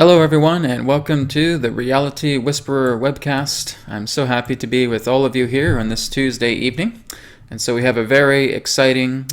Hello everyone and welcome to the Reality Whisperer Webcast. I'm so happy to be with all of you here on this Tuesday evening. And so we have a very exciting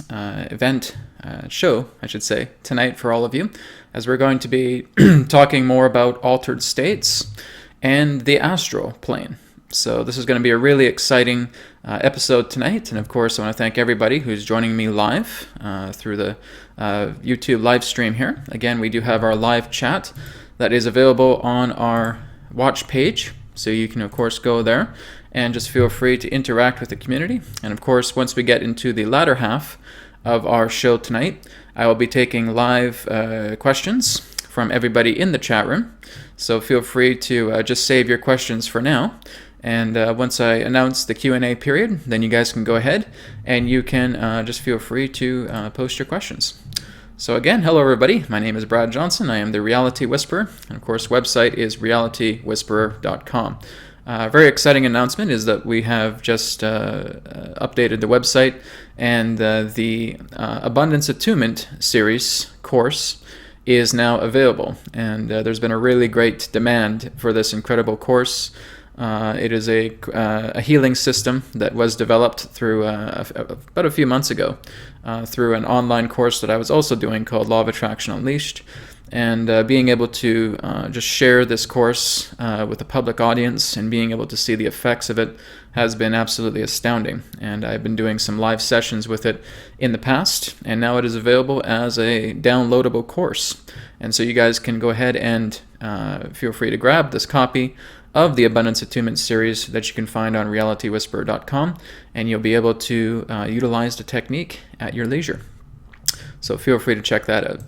show, I should say, tonight for all of you, as we're going to be talking more about altered states and the astral plane. So this is going to be a really exciting episode tonight. And of course, I want to thank everybody who's joining me live through the YouTube live stream here. Again, we do have our live chat that is available on our watch page. So you can, of course, go there and just feel free to interact with the community. And of course, once we get into the latter half of our show tonight, I will be taking live questions from everybody in the chat room. So feel free to just save your questions for now. And once I announce the Q&A period, then you guys can go ahead and you can just feel free to post your questions. So again, hello everybody. My name is Brad Johnson. I am the Reality Whisperer. And of course, website is realitywhisperer.com. Very exciting announcement is that we have just updated the website, and the Abundance Attunement series course is now available. And there's been a really great demand for this incredible course. It is a healing system that was developed through about a few months ago through an online course that I was also doing called Law of Attraction Unleashed. And being able to just share this course with a public audience and being able to see the effects of it has been absolutely astounding. And I've been doing some live sessions with it in the past, and now it is available as a downloadable course. And so you guys can go ahead and feel free to grab this copy of the Abundance Attunement series that you can find on realitywhisperer.com, and you'll be able to utilize the technique at your leisure. So feel free to check that out.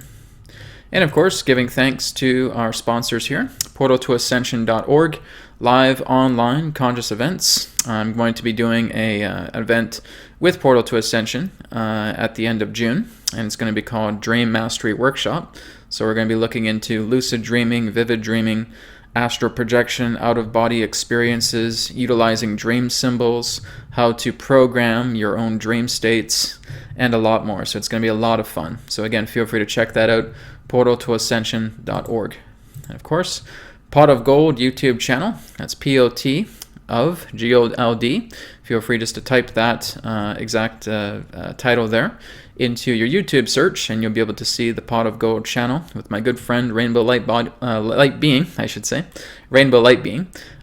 And of course, giving thanks to our sponsors here, portaltoascension.org, live online conscious events. I'm going to be doing an event with Portal to Ascension at the end of June, and it's going to be called Dream Mastery Workshop. So we're going to be looking into lucid dreaming, vivid dreaming, astral projection, out-of-body experiences, utilizing dream symbols, how to program your own dream states, and a lot more. So it's going to be a lot of fun. So again, feel free to check that out, portaltoascension.org. And of course, Pot of Gold YouTube channel, that's P-O-T of G-O-L-D. Feel free just to type that exact title there into your YouTube search, and you'll be able to see the Pot of Gold channel with my good friend Rainbow Light Being,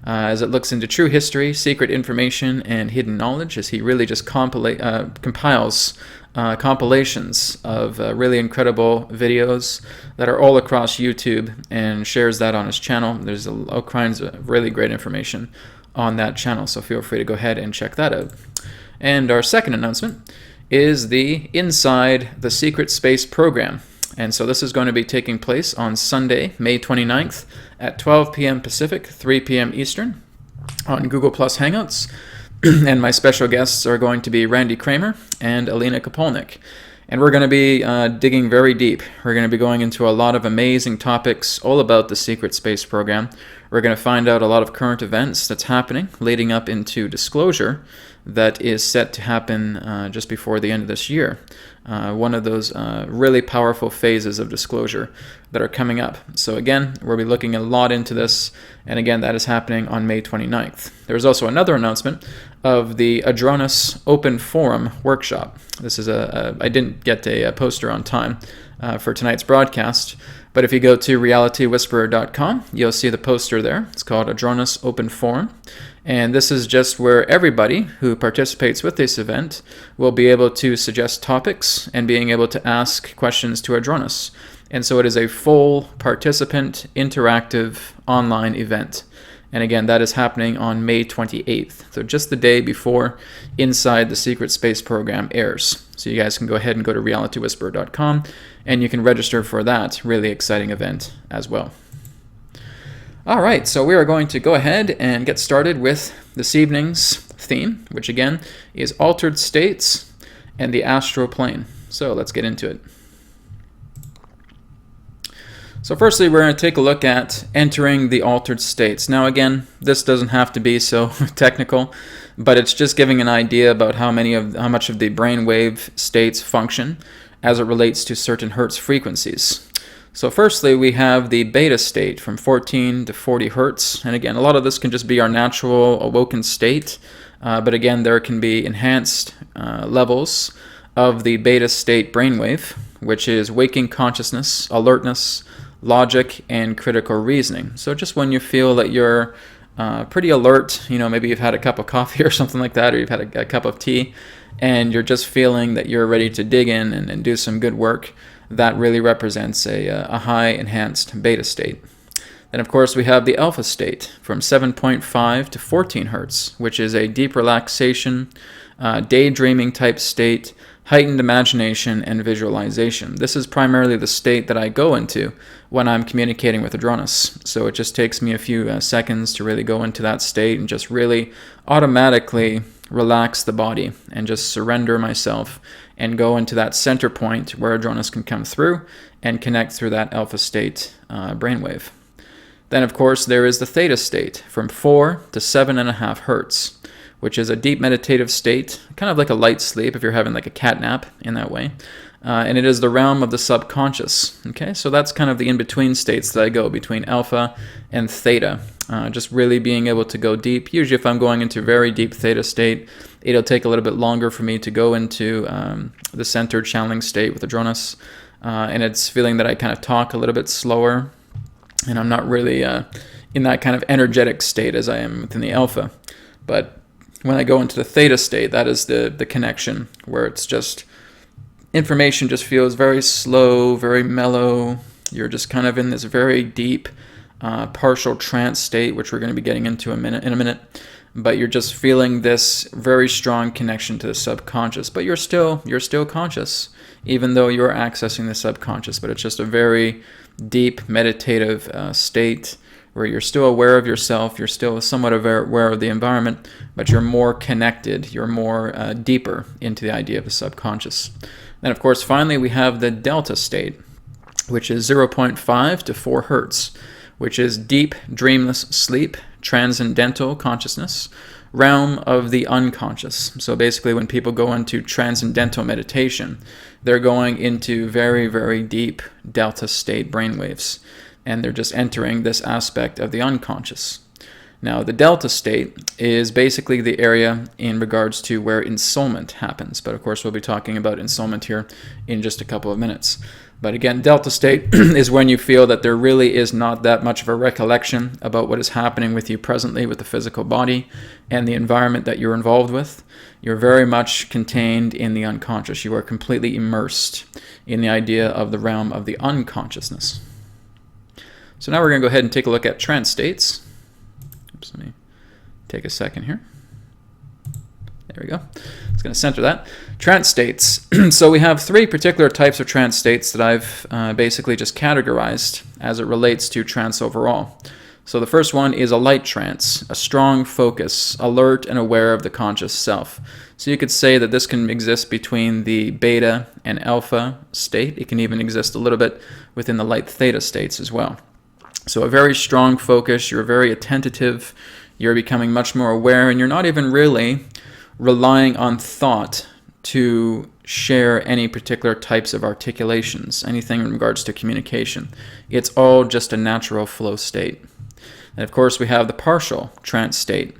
as it looks into true history, secret information, and hidden knowledge, as he really just compiles compilations of really incredible videos that are all across YouTube and shares that on his channel. There's all kinds of really great information on that channel, so feel free to go ahead and check that out. And our second announcement is the Inside the Secret Space program. And so this is going to be taking place on Sunday, May 29th at 12 p.m. Pacific, 3 p.m. Eastern on Google Plus Hangouts. And my special guests are going to be Randy Kramer and Alina Kapolnik. And we're going to be digging very deep. We're going to be going into a lot of amazing topics all about the Secret Space program. We're going to find out a lot of current events that's happening leading up into disclosure that is set to happen just before the end of this year. One of those really powerful phases of disclosure that are coming up. So again, we'll be looking a lot into this, and again, that is happening on May 29th. There's also another announcement of the Adronis Open Forum Workshop. This is I didn't get a poster on time for tonight's broadcast, but if you go to realitywhisperer.com, you'll see the poster there. It's called Adronis Open Forum. And this is just where everybody who participates with this event will be able to suggest topics and being able to ask questions to Adronis. And so it is a full participant interactive online event. And again, that is happening on May 28th. So just the day before Inside the Secret Space program airs. So you guys can go ahead and go to realitywhisperer.com and you can register for that really exciting event as well. All right, so we are going to go ahead and get started with this evening's theme, which again is altered states and the astral plane. So let's get into it. So firstly, we're going to take a look at entering the altered states. Now again, this doesn't have to be so technical, but it's just giving an idea about how much of the brainwave states function as it relates to certain hertz frequencies. So firstly, we have the beta state from 14 to 40 hertz. And again, a lot of this can just be our natural awoken state. But again, there can be enhanced levels of the beta state brainwave, which is waking consciousness, alertness, logic, and critical reasoning. So just when you feel that you're pretty alert, maybe you've had a cup of coffee or something like that, or you've had a cup of tea, and you're just feeling that you're ready to dig in and do some good work, that really represents a high enhanced beta state. Then, of course, we have the alpha state from 7.5 to 14 hertz, which is a deep relaxation, daydreaming type state, heightened imagination, and visualization. This is primarily the state that I go into when I'm communicating with Adronis. So it just takes me a few seconds to really go into that state and just really automatically relax the body and just surrender myself and go into that center point where Adronis can come through and connect through that alpha state brainwave. Then, of course, there is the theta state from 4 to 7.5 hertz, which is a deep meditative state, kind of like a light sleep if you're having like a cat nap in that way. And it is the realm of the subconscious. Okay, so that's kind of the in-between states that I go between alpha and theta. Just really being able to go deep. Usually if I'm going into a very deep theta state, it'll take a little bit longer for me to go into the centered channeling state with Adronis. And it's feeling that I kind of talk a little bit slower, and I'm not really in that kind of energetic state as I am within the alpha. But when I go into the theta state, that is the connection where it's just information just feels very slow, very mellow. You're just kind of in this very deep partial trance state, which we're going to be getting into in a minute. But you're just feeling this very strong connection to the subconscious. But you're still conscious, even though you're accessing the subconscious. But it's just a very deep meditative state where you're still aware of yourself, you're still somewhat aware of the environment, but you're more connected, you're more deeper into the idea of the subconscious. Then, of course, finally, we have the delta state, which is 0.5 to 4 hertz, which is deep, dreamless sleep, transcendental consciousness, realm of the unconscious. So basically, when people go into transcendental meditation, they're going into very, very deep delta state brainwaves, and they're just entering this aspect of the unconscious. Now, the delta state is basically the area in regards to where installment happens. But of course, we'll be talking about installment here in just a couple of minutes. But again, delta state is when you feel that there really is not that much of a recollection about what is happening with you presently with the physical body and the environment that you're involved with. You're very much contained in the unconscious. You are completely immersed in the idea of the realm of the unconsciousness. So now we're going to go ahead and take a look at trance states. Oops, let me take a second here. There we go. It's going to center that. Trance states. So we have 3 particular types of trance states that I've basically just categorized as it relates to trance overall. So the first one is a light trance, a strong focus, alert and aware of the conscious self. So you could say that this can exist between the beta and alpha state. It can even exist a little bit within the light theta states as well. So a very strong focus, you're very attentive, you're becoming much more aware, and you're not even really relying on thought to share any particular types of articulations, anything in regards to communication. It's all just a natural flow state. And of course, we have the partial trance state,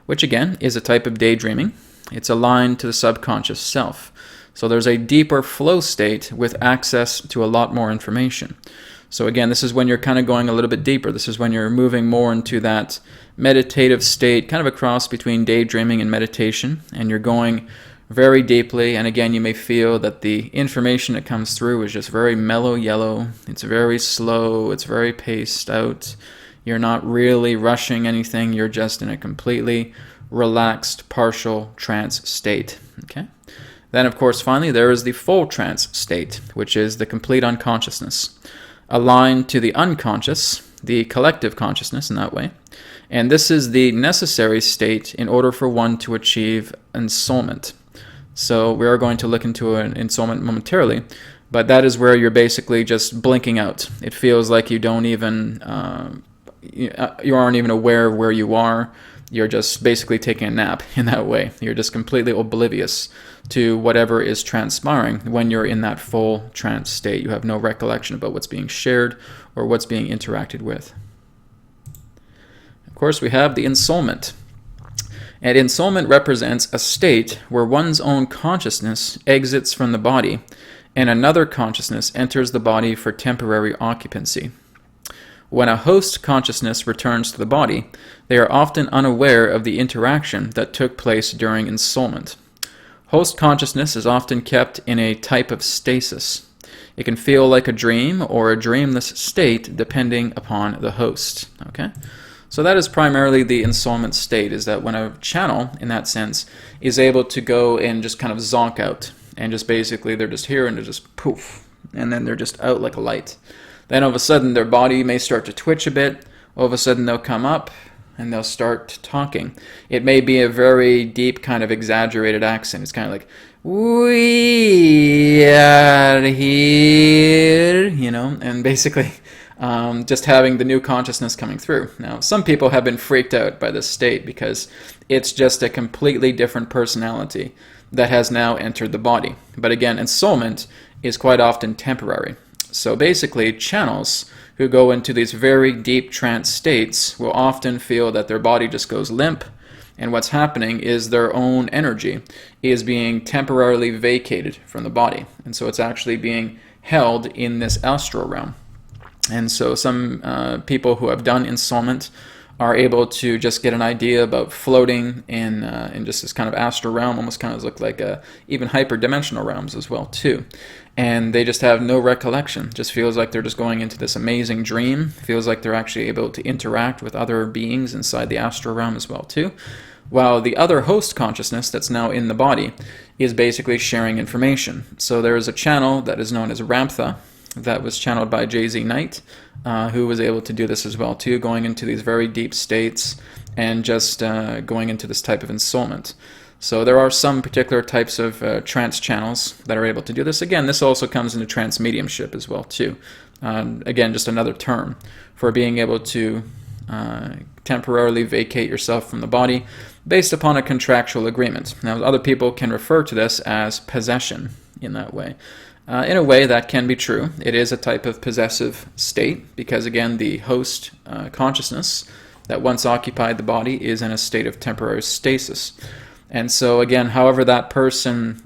which again is a type of daydreaming. It's aligned to the subconscious self. So there's a deeper flow state with access to a lot more information. So again, this is when you're kind of going a little bit deeper. This is when you're moving more into that meditative state, kind of a cross between daydreaming and meditation, and you're going very deeply. And again, you may feel that the information that comes through is just very mellow yellow. It's very slow. It's very paced out. You're not really rushing anything. You're just in a completely relaxed, partial trance state. Okay. Then, of course, finally, there is the full trance state, which is the complete unconsciousness, aligned to the unconscious, the collective consciousness in that way. And this is the necessary state in order for one to achieve installment. So we are going to look into an installment momentarily, but that is where you're basically just blinking out. It feels like you don't even, you aren't even aware of where you are. you're just basically taking a nap in that way. You're just completely oblivious to whatever is transpiring when you're in that full trance state. You have no recollection about what's being shared or what's being interacted with. Of course, we have the installment. And installment represents a state where one's own consciousness exits from the body and another consciousness enters the body for temporary occupancy. When a host consciousness returns to the body, they are often unaware of the interaction that took place during installment. Host consciousness is often kept in a type of stasis. It can feel like a dream or a dreamless state depending upon the host. Okay? So that is primarily the installment state, is that when a channel, in that sense, is able to go and just kind of zonk out, and just basically they're just here and they're just poof, and then they're just out like a light. Then all of a sudden their body may start to twitch a bit. All of a sudden they'll come up and they'll start talking. It may be a very deep kind of exaggerated accent. It's kind of like, we are here, and basically just having the new consciousness coming through. Now, some people have been freaked out by this state because it's just a completely different personality that has now entered the body. But again, installment is quite often temporary. So basically, channels who go into these very deep trance states will often feel that their body just goes limp, and what's happening is their own energy is being temporarily vacated from the body. And so it's actually being held in this astral realm. And so some people who have done installment are able to just get an idea about floating in just this kind of astral realm, almost kind of look like even hyperdimensional realms as well too. And they just have no recollection. Just feels like they're just going into this amazing dream. Feels like they're actually able to interact with other beings inside the astral realm as well too. While the other host consciousness that's now in the body is basically sharing information. So there is a channel that is known as Ramtha that was channeled by Jay-Z Knight, who was able to do this as well too, going into these very deep states and just going into this type of installment. So there are some particular types of trance channels that are able to do this. Again, this also comes into trance mediumship as well too. Again, just another term for being able to temporarily vacate yourself from the body based upon a contractual agreement. Now, other people can refer to this as possession in that way. In a way, that can be true. It is a type of possessive state because, again, the host consciousness that once occupied the body is in a state of temporary stasis. And so, again, however that person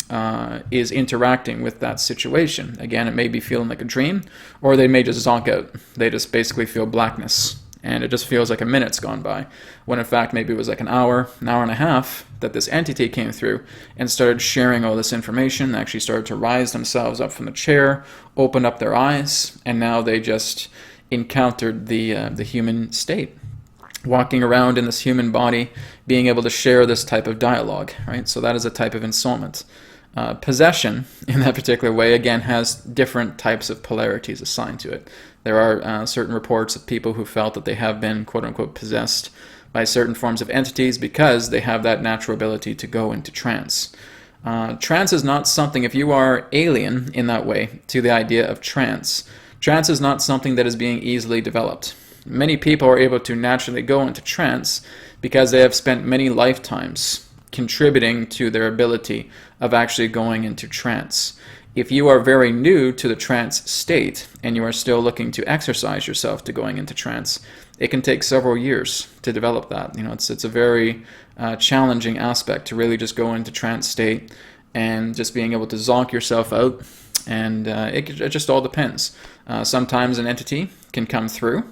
is interacting with that situation, again, it may be feeling like a dream, or they may just zonk out. They just basically feel blackness, and it just feels like a minute's gone by, when in fact maybe it was like an hour and a half that this entity came through and started sharing all this information, actually started to rise themselves up from the chair, opened up their eyes, and now they just encountered the human state, walking around in this human body, being able to share this type of dialogue, right? So that is a type of installment. Possession, in that particular way, again, has different types of polarities assigned to it. There are certain reports of people who felt that they have been, quote-unquote, possessed by certain forms of entities because they have that natural ability to go into trance. Trance is not something, if you are alien in that way to the idea of trance, trance is not something that is being easily developed. Many people are able to naturally go into trance because they have spent many lifetimes contributing to their ability of actually going into trance. If you are very new to the trance state and you are still looking to exercise yourself to going into trance, it can take several years to develop that. It's a very challenging aspect to really just go into trance state and just being able to zonk yourself out. And it just all depends. Sometimes an entity can come through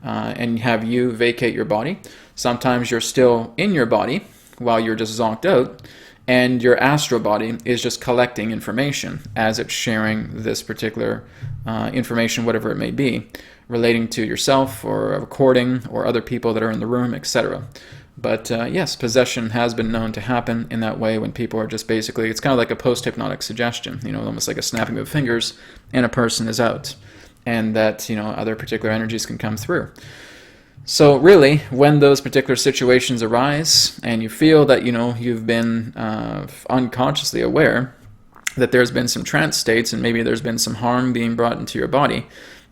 and have you vacate your body. Sometimes you're still in your body while you're just zonked out, and your astral body is just collecting information as it's sharing this particular information, whatever it may be, relating to yourself or a recording or other people that are in the room, etc. But yes, possession has been known to happen in that way when people are just basically, it's kind of like a post-hypnotic suggestion, almost like a snapping of fingers and a person is out, and that, other particular energies can come through. So really, when those particular situations arise and you feel that, you've been unconsciously aware that there's been some trance states and maybe there's been some harm being brought into your body,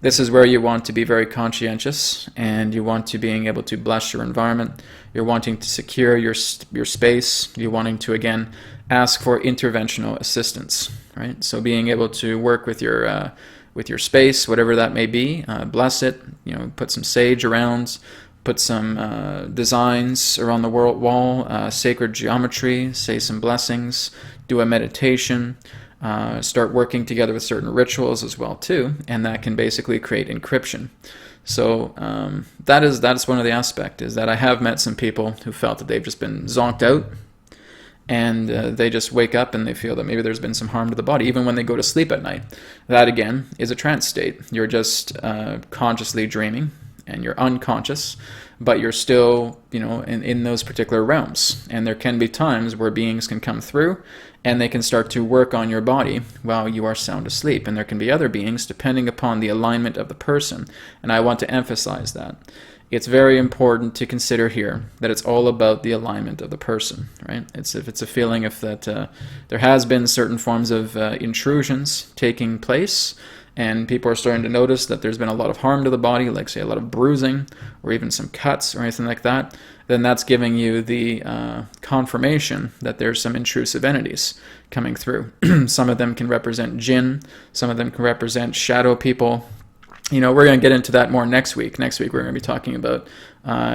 This is where you want to be very conscientious, and you want to being able to bless your environment. You're wanting to secure your space. You're wanting to, again, ask for interventional assistance, right? So being able to work with your space, whatever that may be, bless it, put some sage around, put some designs around the wall, sacred geometry, say some blessings, do a meditation, start working together with certain rituals as well too, and that can basically create encryption. So that's one of the aspects, is that I have met some people who felt that they've just been zonked out, and they just wake up and they feel that maybe there's been some harm to the body, even when they go to sleep at night. That, again, is a trance state. You're just consciously dreaming, and you're unconscious, but you're still, in those particular realms. And there can be times where beings can come through, and they can start to work on your body while you are sound asleep. And there can be other beings, depending upon the alignment of the person. And I want to emphasize that. It's very important to consider here that it's all about the alignment of the person, right? If it's a feeling of that there has been certain forms of intrusions taking place, and people are starting to notice that there's been a lot of harm to the body, like say a lot of bruising or even some cuts or anything like that, then that's giving you the confirmation that there's some intrusive entities coming through. Some of them can represent jinn, some of them can represent shadow people. We're going to get into that more next week. Next week we're going to be talking about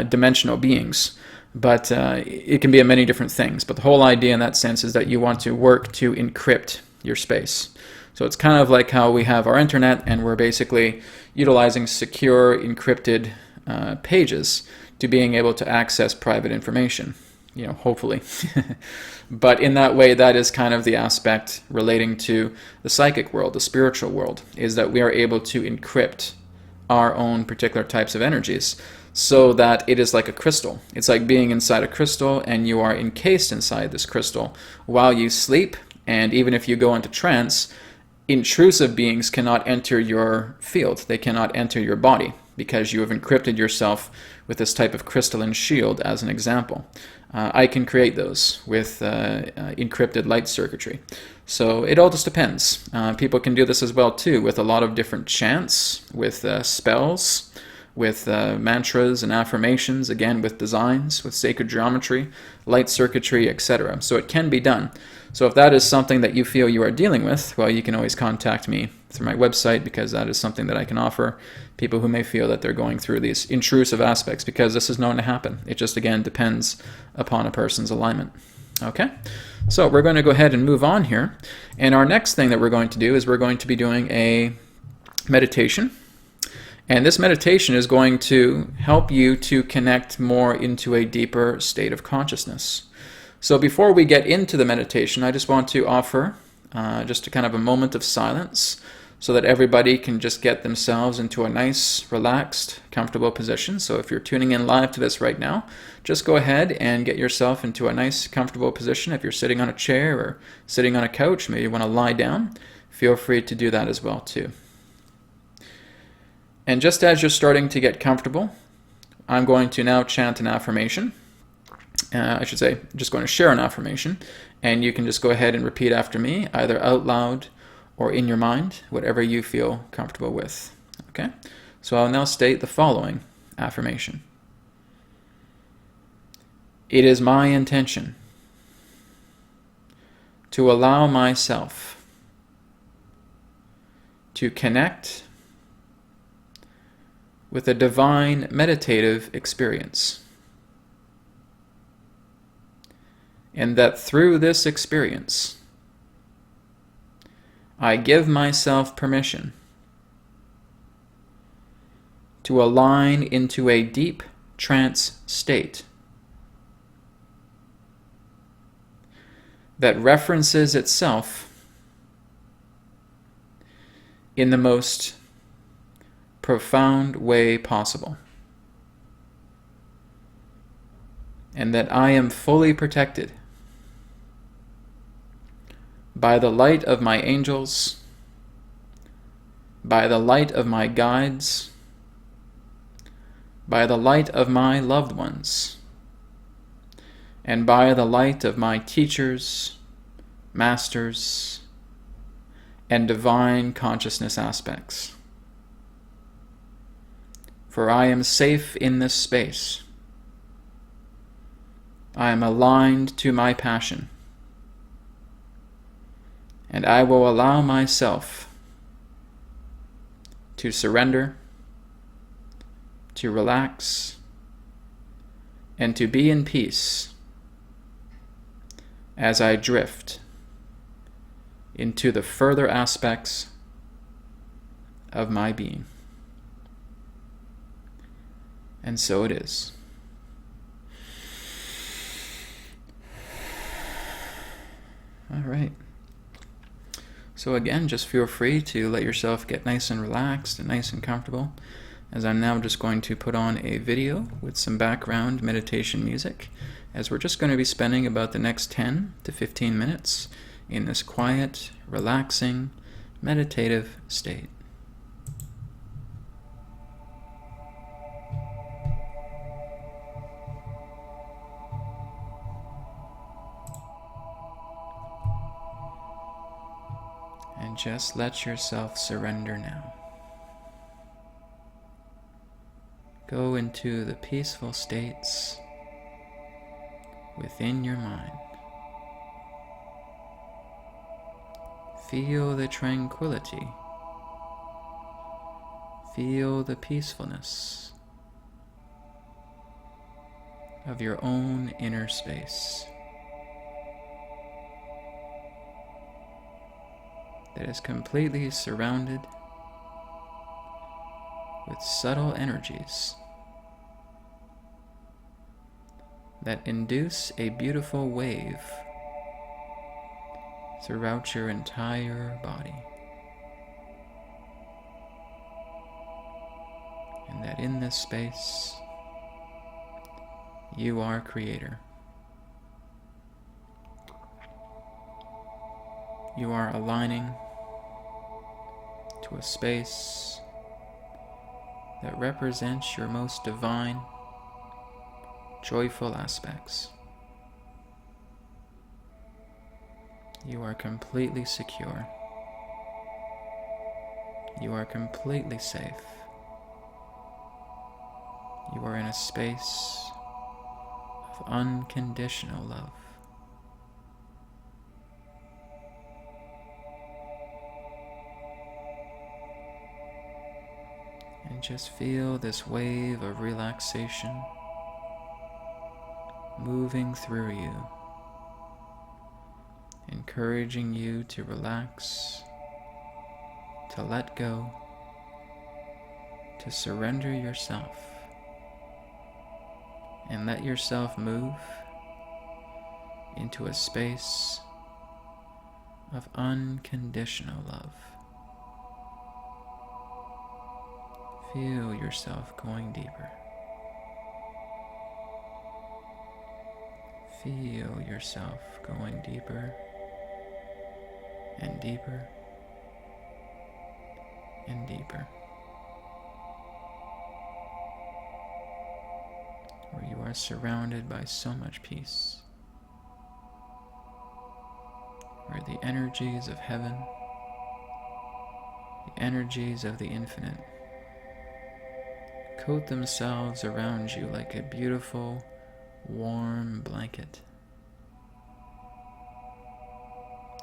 dimensional beings. But it can be many different things. But the whole idea in that sense is that you want to work to encrypt your space. So it's kind of like how we have our internet, and we're basically utilizing secure, encrypted pages to being able to access private information, hopefully. But in that way, that is kind of the aspect relating to the psychic world, the spiritual world, is that we are able to encrypt our own particular types of energies so that it is like a crystal. It's like being inside a crystal, and you are encased inside this crystal while you sleep. And even if you go into trance, intrusive beings cannot enter your field. They cannot enter your body because you have encrypted yourself with this type of crystalline shield, as an example. I can create those with encrypted light circuitry. So it all just depends. People can do this as well too, with a lot of different chants, with spells, with mantras and affirmations, again with designs, with sacred geometry, light circuitry, etc. So it can be done. So if that is something that you feel you are dealing with, well, you can always contact me through my website, because that is something that I can offer people who may feel that they're going through these intrusive aspects, because this is known to happen. It just, again, depends upon a person's alignment. Okay? So we're going to go ahead and move on here. And our next thing that we're going to do is we're going to be doing a meditation. And this meditation is going to help you to connect more into a deeper state of consciousness. So before we get into the meditation, I just want to offer just a kind of a moment of silence so that everybody can just get themselves into a nice, relaxed, comfortable position. So if you're tuning in live to this right now, just go ahead and get yourself into a nice, comfortable position. If you're sitting on a chair or sitting on a couch, maybe you want to lie down, feel free to do that as well too. And just as you're starting to get comfortable, I'm going to now chant an affirmation. I should say, I'm just going to share an affirmation, and you can just go ahead and repeat after me, either out loud or in your mind, whatever you feel comfortable with. Okay? So I'll now state the following affirmation. It is my intention to allow myself to connect with a divine meditative experience, and that through this experience, I give myself permission to align into a deep trance state that references itself in the most profound way possible, and that I am fully protected by the light of my angels, by the light of my guides, by the light of my loved ones, and by the light of my teachers, masters, and divine consciousness aspects. For I am safe in this space. I am aligned to my passion. And I will allow myself to surrender, to relax, and to be in peace as I drift into the further aspects of my being. And so it is. All right. So again, just feel free to let yourself get nice and relaxed and nice and comfortable, as I'm now just going to put on a video with some background meditation music, as we're just going to be spending about the next 10 to 15 minutes in this quiet, relaxing, meditative state. And just let yourself surrender now. Go into the peaceful states within your mind. Feel the tranquility. Feel the peacefulness of your own inner space that is completely surrounded with subtle energies that induce a beautiful wave throughout your entire body. And that in this space, you are creator. You are aligning to a space that represents your most divine, joyful aspects. You are completely secure. You are completely safe. You are in a space of unconditional love. And just feel this wave of relaxation moving through you, encouraging you to relax, to let go, to surrender yourself, and let yourself move into a space of unconditional love. Feel yourself going deeper. Feel yourself going deeper and deeper and deeper, where you are surrounded by so much peace, where the energies of heaven, the energies of the infinite, coat themselves around you like a beautiful, warm blanket.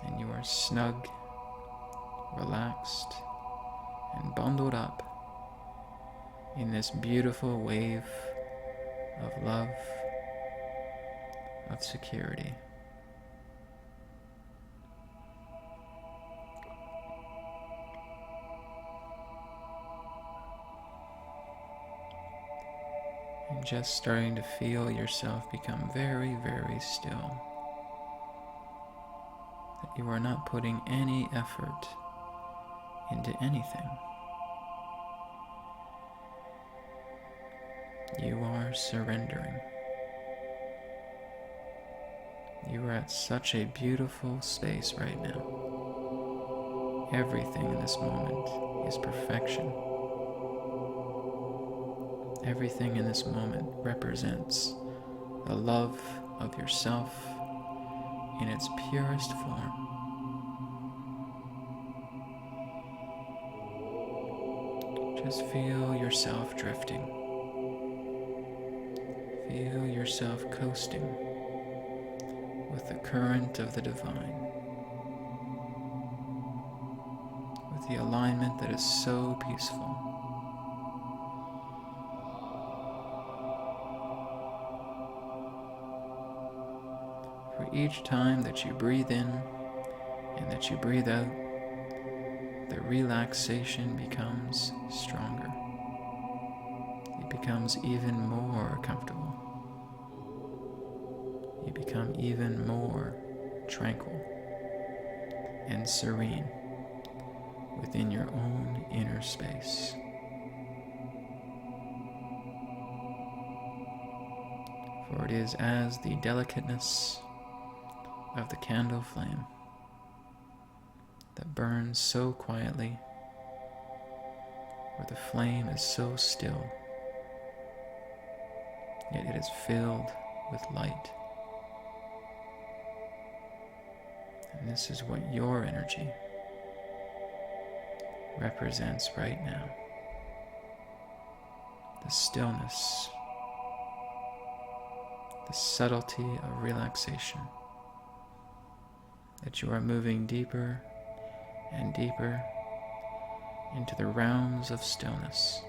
And you are snug, relaxed, and bundled up in this beautiful wave of love, of security. And just starting to feel yourself become very, very still. That you are not putting any effort into anything. You are surrendering. You are at such a beautiful space right now. Everything in this moment is perfection. Everything in this moment represents the love of yourself in its purest form. Just feel yourself drifting. Feel yourself coasting with the current of the divine, with the alignment that is so peaceful. For each time that you breathe in and that you breathe out, the relaxation becomes stronger. It becomes even more comfortable. You become even more tranquil and serene within your own inner space. For it is as the delicateness of the candle flame that burns so quietly, where the flame is so still, yet it is filled with light. And this is what your energy represents right now. The stillness, the subtlety of relaxation, that you are moving deeper and deeper into the realms of stillness.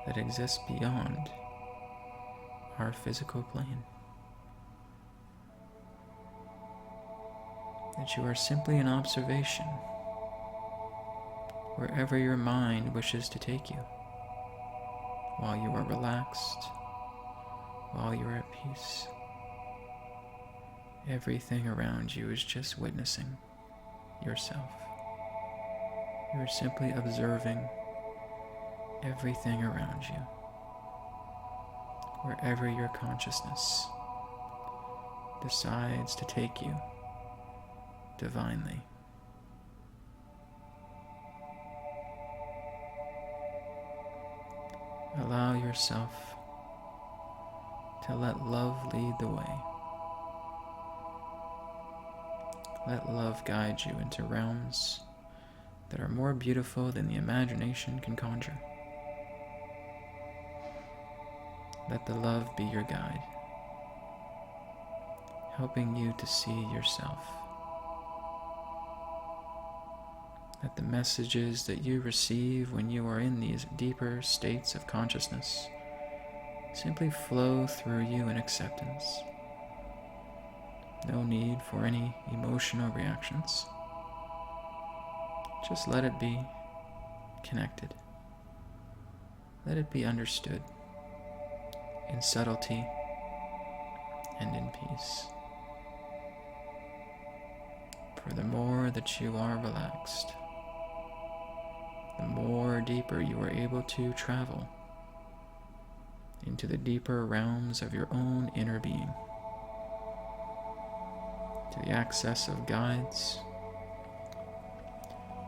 That exist beyond our physical plane. That you are simply an observation wherever your mind wishes to take you, while you are relaxed, while you are at peace. Everything around you is just witnessing yourself. You are simply observing everything around you, wherever your consciousness decides to take you divinely. Allow yourself to let love lead the way. Let love guide you into realms that are more beautiful than the imagination can conjure. Let the love be your guide, helping you to see yourself. Let the messages that you receive when you are in these deeper states of consciousness simply flow through you in acceptance. No need for any emotional reactions. Just let it be connected. Let it be understood in subtlety and in peace. For the more that you are relaxed, the more deeper you are able to travel into the deeper realms of your own inner being, to the access of guides,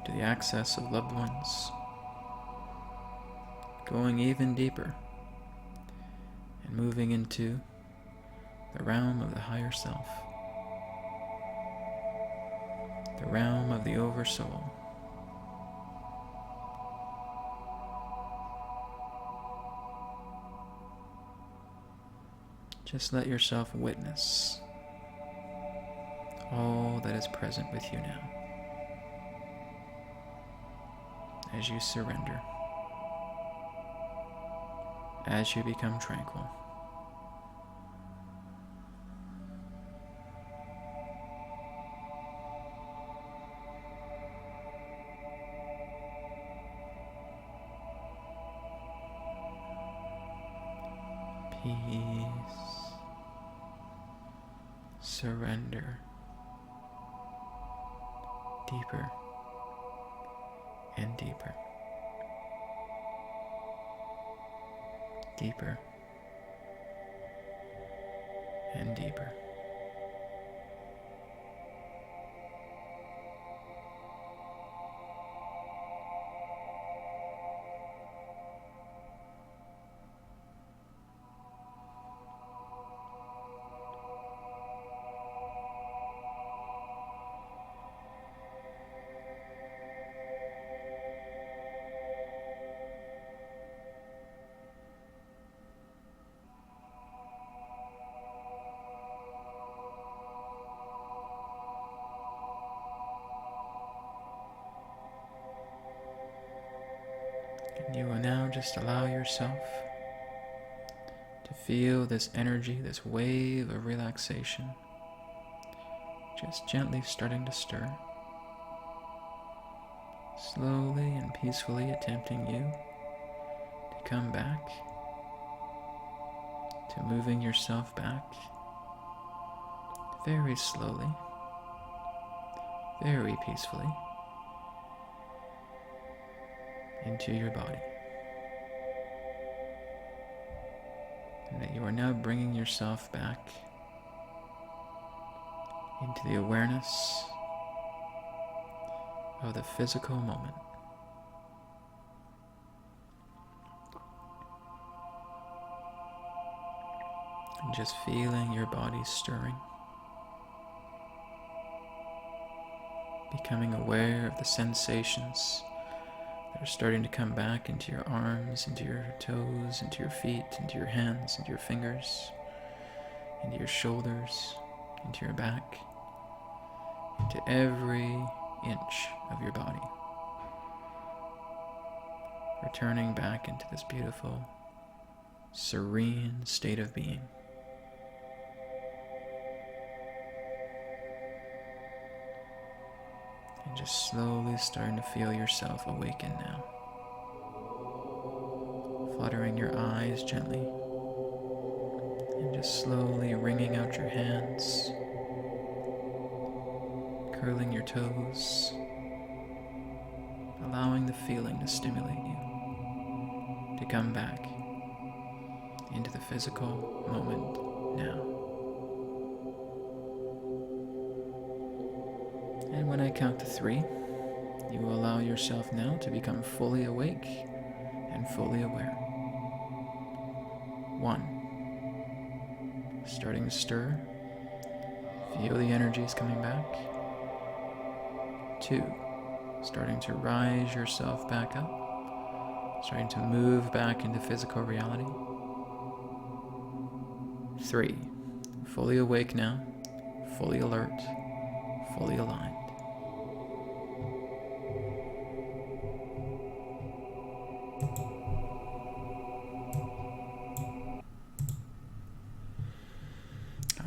to the access of loved ones, going even deeper and moving into the realm of the higher self, the realm of the oversoul. Just let yourself witness all that is present with you now as you surrender, as you become tranquil. Peace, surrender, deeper and deeper, deeper and deeper. now just allow yourself to feel this energy, this wave of relaxation, just gently starting to stir, slowly and peacefully attempting you to come back, to moving yourself back very slowly, very peacefully into your body. And that you are now bringing yourself back into the awareness of the physical moment. And just feeling your body stirring, becoming aware of the sensations that are starting to come back into your arms, into your toes, into your feet, into your hands, into your fingers, into your shoulders, into your back, into every inch of your body. Returning back into this beautiful, serene state of being. And just slowly starting to feel yourself awaken now. Fluttering your eyes gently. And just slowly wringing out your hands. Curling your toes. Allowing the feeling to stimulate you. To come back into the physical moment now. And when I count to 3, you will allow yourself now to become fully awake and fully aware. 1. Starting to stir. Feel the energies coming back. 2. Starting to rise yourself back up. Starting to move back into physical reality. 3. Fully awake now. Fully alert. Fully aligned.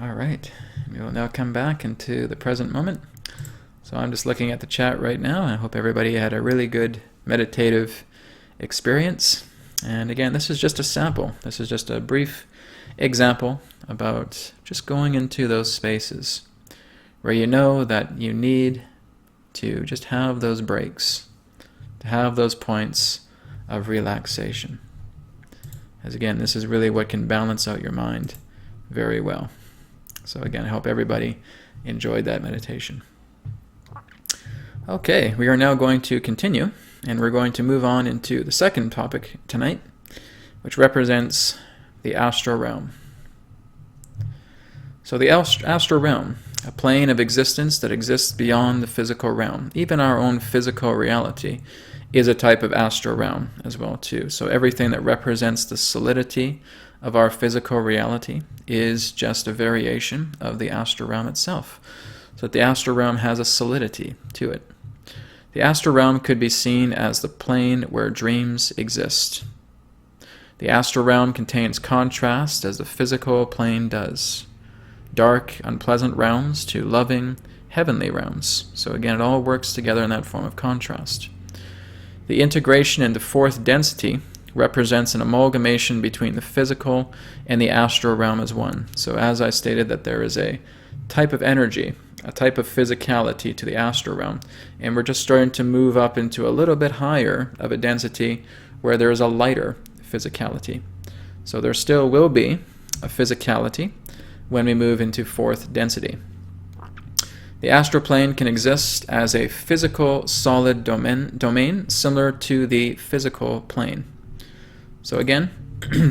All right, we will now come back into the present moment. So I'm just looking at the chat right now. I hope everybody had a really good meditative experience. And again, this is just a sample. This is just a brief example about just going into those spaces where you know that you need to just have those breaks, to have those points of relaxation. As again, this is really what can balance out your mind very well. So again, I hope everybody enjoyed that meditation. Okay, we are now going to continue, and we're going to move on into the second topic tonight, which represents the astral realm. So the astral realm, a plane of existence that exists beyond the physical realm. Even our own physical reality is a type of astral realm as well too. So everything that represents the solidity of our physical reality is just a variation of the astral realm itself. So that the astral realm has a solidity to it. The astral realm could be seen as the plane where dreams exist. The astral realm contains contrast as the physical plane does. Dark, unpleasant realms to loving, heavenly realms. So again, it all works together in that form of contrast. The integration into fourth density represents an amalgamation between the physical and the astral realm as one. So as I stated, that there is a type of energy, a type of physicality to the astral realm, and we're just starting to move up into a little bit higher of a density where there is a lighter physicality. So there still will be a physicality when we move into fourth density. The astral plane can exist as a physical solid domain similar to the physical plane. So again,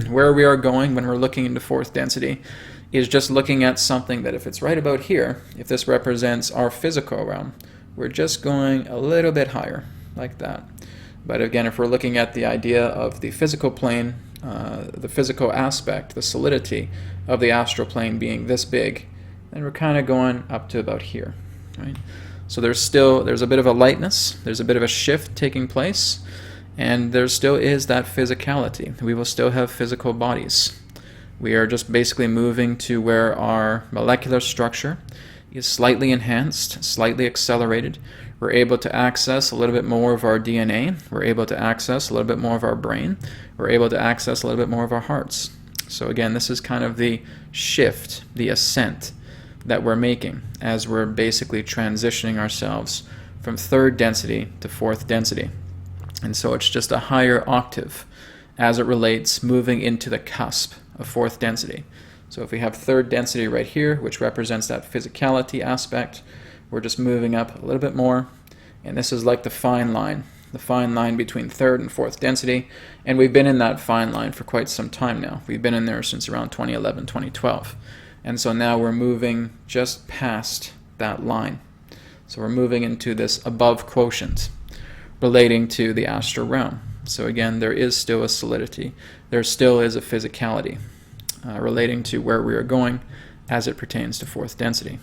where we are going when we're looking into fourth density is just looking at something that if it's right about here, if this represents our physical realm, we're just going a little bit higher, like that. But again, if we're looking at the idea of the physical plane, the physical aspect, the solidity of the astral plane being this big, then we're kind of going up to about here, right? So there's a bit of a lightness, there's a bit of a shift taking place, And there still is that physicality. We will still have physical bodies. We are just basically moving to where our molecular structure is slightly enhanced, slightly accelerated. We're able to access a little bit more of our DNA. We're able to access a little bit more of our brain. We're able to access a little bit more of our hearts. So again, this is kind of the shift, the ascent that we're making as we're basically transitioning ourselves from third density to fourth density. And so it's just a higher octave as it relates moving into the cusp of fourth density. So if we have third density right here, which represents that physicality aspect, we're just moving up a little bit more. And this is like the fine line between third and fourth density. And we've been in that fine line for quite some time now. We've been in there since around 2011, 2012. And so now we're moving just past that line. So we're moving into this above quotient relating to the astral realm. So again, there is still a solidity. There still is a physicality relating to where we are going as it pertains to fourth density.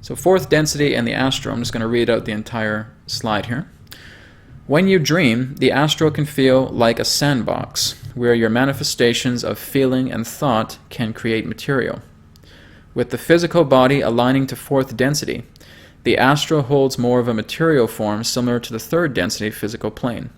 So fourth density and the astral, I'm just going to read out the entire slide here. When you dream, the astral can feel like a sandbox where your manifestations of feeling and thought can create material. With the physical body aligning to fourth density, the astral holds more of a material form similar to the third density physical plane.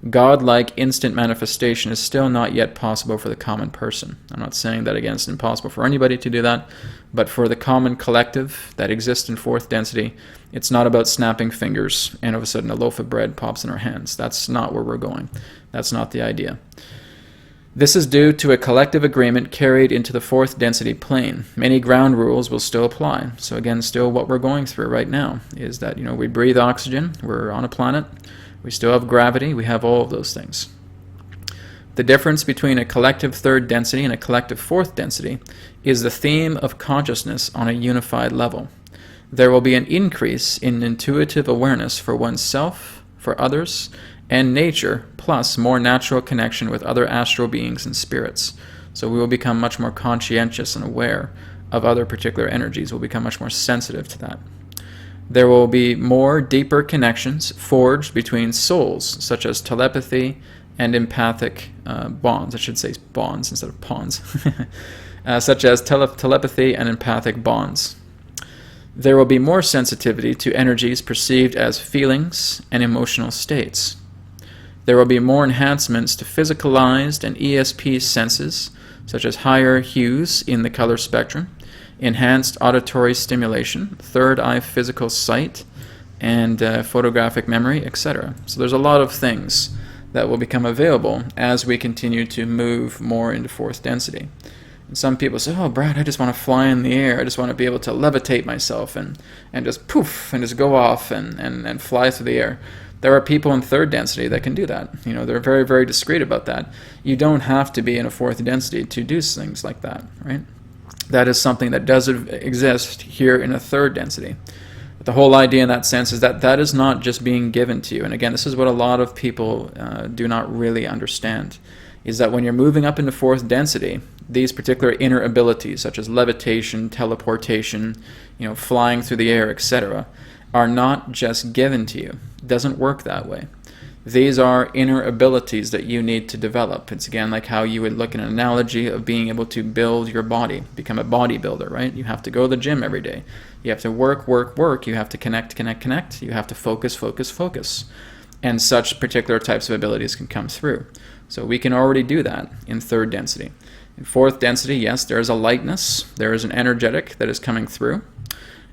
God-like instant manifestation is still not yet possible for the common person. I'm not saying that, again, it's impossible for anybody to do that, but for the common collective that exists in fourth density, it's not about snapping fingers and all of a sudden a loaf of bread pops in our hands. That's not where we're going. That's not the idea. This is due to a collective agreement carried into the fourth density plane. Many ground rules will still apply. So again, still what we're going through right now is that, we breathe oxygen, we're on a planet, we still have gravity, we have all of those things. The difference between a collective third density and a collective fourth density is the theme of consciousness on a unified level. There will be an increase in intuitive awareness for oneself, for others, and nature, plus more natural connection with other astral beings and spirits. So we will become much more conscientious and aware of other particular energies. We'll become much more sensitive to that. There will be more deeper connections forged between souls, such as telepathy and empathic bonds. I should say bonds instead of pawns. Such as telepathy and empathic bonds. There will be more sensitivity to energies perceived as feelings and emotional states. There will be more enhancements to physicalized and ESP senses, such as higher hues in the color spectrum, enhanced auditory stimulation, third eye physical sight, and photographic memory, etc. So there's a lot of things that will become available as we continue to move more into fourth density. And some people say, oh, Brad, I just want to fly in the air. I just want to be able to levitate myself and just poof, and just go off and fly through the air. There are people in third density that can do that. They're very, very discreet about that. You don't have to be in a fourth density to do things like that, right? That is something that does exist here in a third density. But the whole idea in that sense is that that is not just being given to you. And again, this is what a lot of people do not really understand, is that when you're moving up into fourth density, these particular inner abilities, such as levitation, teleportation, flying through the air, etc., are not just given to you. It doesn't work that way. These are inner abilities that you need to develop. It's again like how you would look at an analogy of being able to build your body, become a bodybuilder, right? You have to go to the gym every day. You have to work. You have to connect. You have to focus. And such particular types of abilities can come through. So we can already do that in third density. In fourth density, yes, there is a lightness. There is an energetic that is coming through.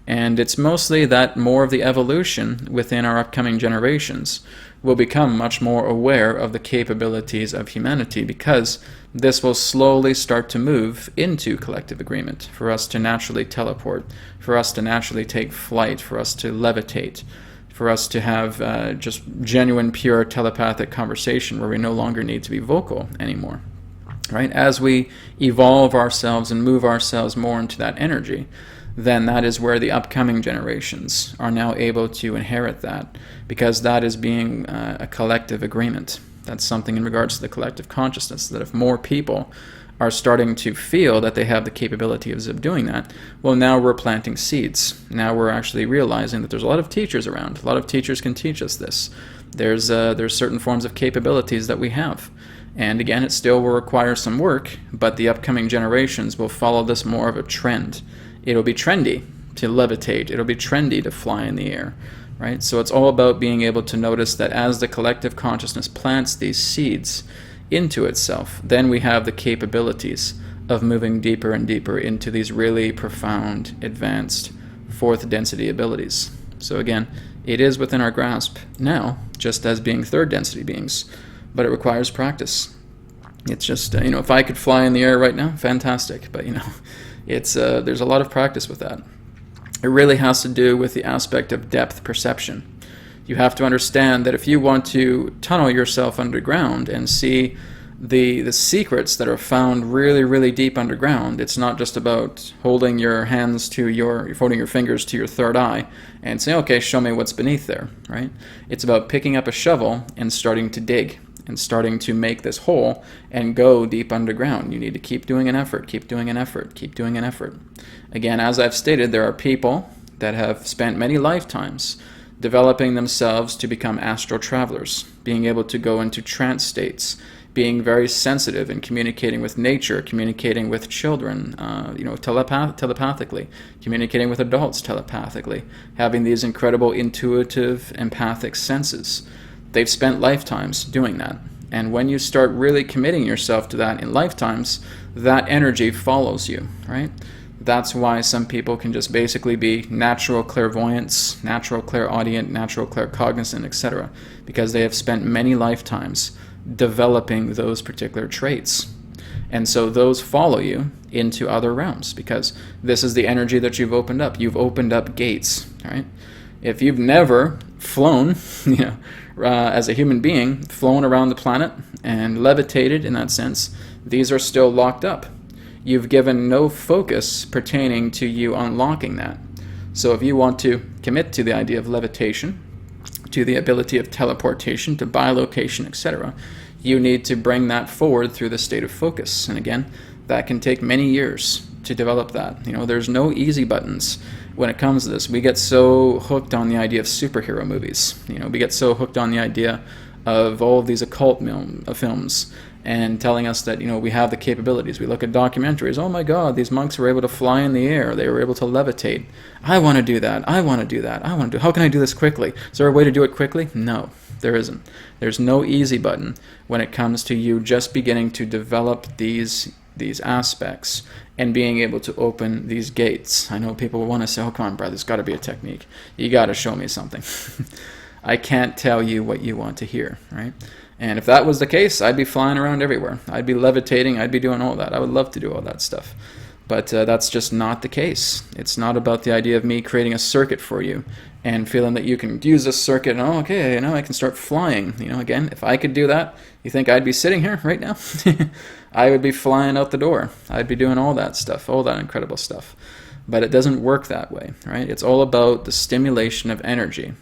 And it's mostly that more of the evolution within our upcoming generations will become much more aware of the capabilities of humanity, because this will slowly start to move into collective agreement for us to naturally teleport, for us to naturally take flight, for us to levitate, for us to have just genuine, pure telepathic conversation where we no longer need to be vocal anymore. Right? As we evolve ourselves and move ourselves more into that energy, then that is where the upcoming generations are now able to inherit that, because that is being a collective agreement. That's something in regards to the collective consciousness, that if more people are starting to feel that they have the capabilities of doing that, well, now we're planting seeds. Now we're actually realizing that there's a lot of teachers around. A lot of teachers can teach us this. there's certain forms of capabilities that we have. And again, it still will require some work, but the upcoming generations will follow this more of a trend. It'll be trendy to levitate. It'll be trendy to fly in the air, right? So it's all about being able to notice that as the collective consciousness plants these seeds into itself, then we have the capabilities of moving deeper and deeper into these really profound, advanced fourth density abilities. So again, it is within our grasp now, just as being third density beings, but it requires practice. It's just, if I could fly in the air right now, fantastic. But, it's there's a lot of practice with that. It really has to do with the aspect of depth perception. You have to understand that if you want to tunnel yourself underground and see the secrets that are found really, really deep underground, it's not just about holding your fingers to your third eye and saying, okay, show me what's beneath there, right? It's about picking up a shovel and starting to dig and starting to make this hole and go deep underground. You need to keep doing an effort, keep doing an effort, keep doing an effort. Again, as I've stated, there are people that have spent many lifetimes developing themselves to become astral travelers, being able to go into trance states, being very sensitive and communicating with nature, communicating with children, telepathically, communicating with adults telepathically, having these incredible intuitive, empathic senses. They've spent lifetimes doing that. And when you start really committing yourself to that in lifetimes, that energy follows you, right? That's why some people can just basically be natural clairvoyants, natural clairaudient, natural claircognizant, etc., because they have spent many lifetimes developing those particular traits. And so those follow you into other realms, because this is the energy that you've opened up. You've opened up gates, right? If you've never flown, as a human being, flown around the planet and levitated in that sense, these are still locked up. You've given no focus pertaining to you unlocking that. So if you want to commit to the idea of levitation, to the ability of teleportation, to bilocation, etc., you need to bring that forward through the state of focus. And again, that can take many years to develop that. There's no easy buttons when it comes to this. We get so hooked on the idea of superhero movies. We get so hooked on the idea of all of these occult films and telling us that, we have the capabilities. We look at documentaries. Oh my God, these monks were able to fly in the air. They were able to levitate. I want to do that. I want to do that. How can I do this quickly? Is there a way to do it quickly? No, there isn't. There's no easy button when it comes to you just beginning to develop these aspects and being able to open these gates. I know people want to say, oh, come on, brother, there's got to be a technique. You got to show me something. I can't tell you what you want to hear, right? And if that was the case, I'd be flying around everywhere. I'd be levitating. I'd be doing all that. I would love to do all that stuff. But that's just not the case. It's not about the idea of me creating a circuit for you and feeling that you can use this circuit and, oh, okay, I can start flying. Again, if I could do that, you think I'd be sitting here right now? I would be flying out the door. I'd be doing all that stuff, all that incredible stuff. But it doesn't work that way, right? It's all about the stimulation of energy.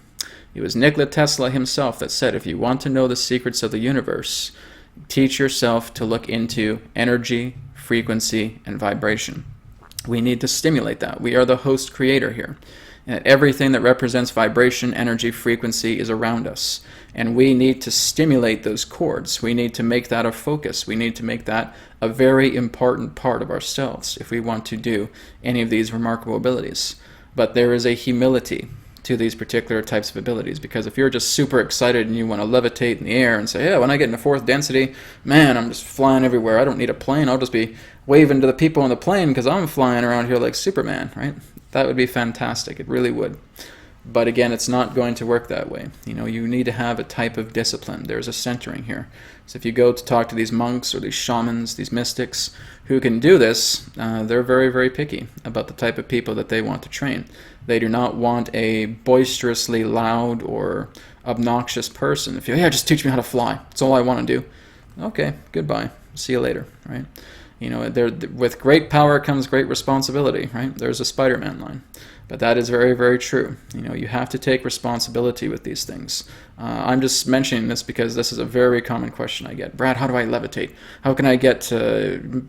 It was Nikola Tesla himself that said, if you want to know the secrets of the universe, teach yourself to look into energy, frequency, and vibration. We need to stimulate that. We are the host creator here. And everything that represents vibration, energy, frequency is around us. And we need to stimulate those chords. We need to make that a focus. We need to make that a very important part of ourselves if we want to do any of these remarkable abilities. But there is a humility to these particular types of abilities, because if you're just super excited and you want to levitate in the air and say, yeah, when I get into fourth density, man, I'm just flying everywhere. I don't need a plane. I'll just be waving to the people on the plane because I'm flying around here like Superman, right? That would be fantastic. It really would. But again, it's not going to work that way. You need to have a type of discipline. There's a centering here. So if you go to talk to these monks or these shamans, these mystics who can do this, they're very, very picky about the type of people that they want to train. They do not want a boisterously loud or obnoxious person. If just teach me how to fly. That's all I want to do. Okay, goodbye. See you later, right? With great power comes great responsibility, right? There's a Spider-Man line. But that is very, very true. You have to take responsibility with these things. I'm just mentioning this because this is a very common question I get. Brad, how do I levitate? How can I get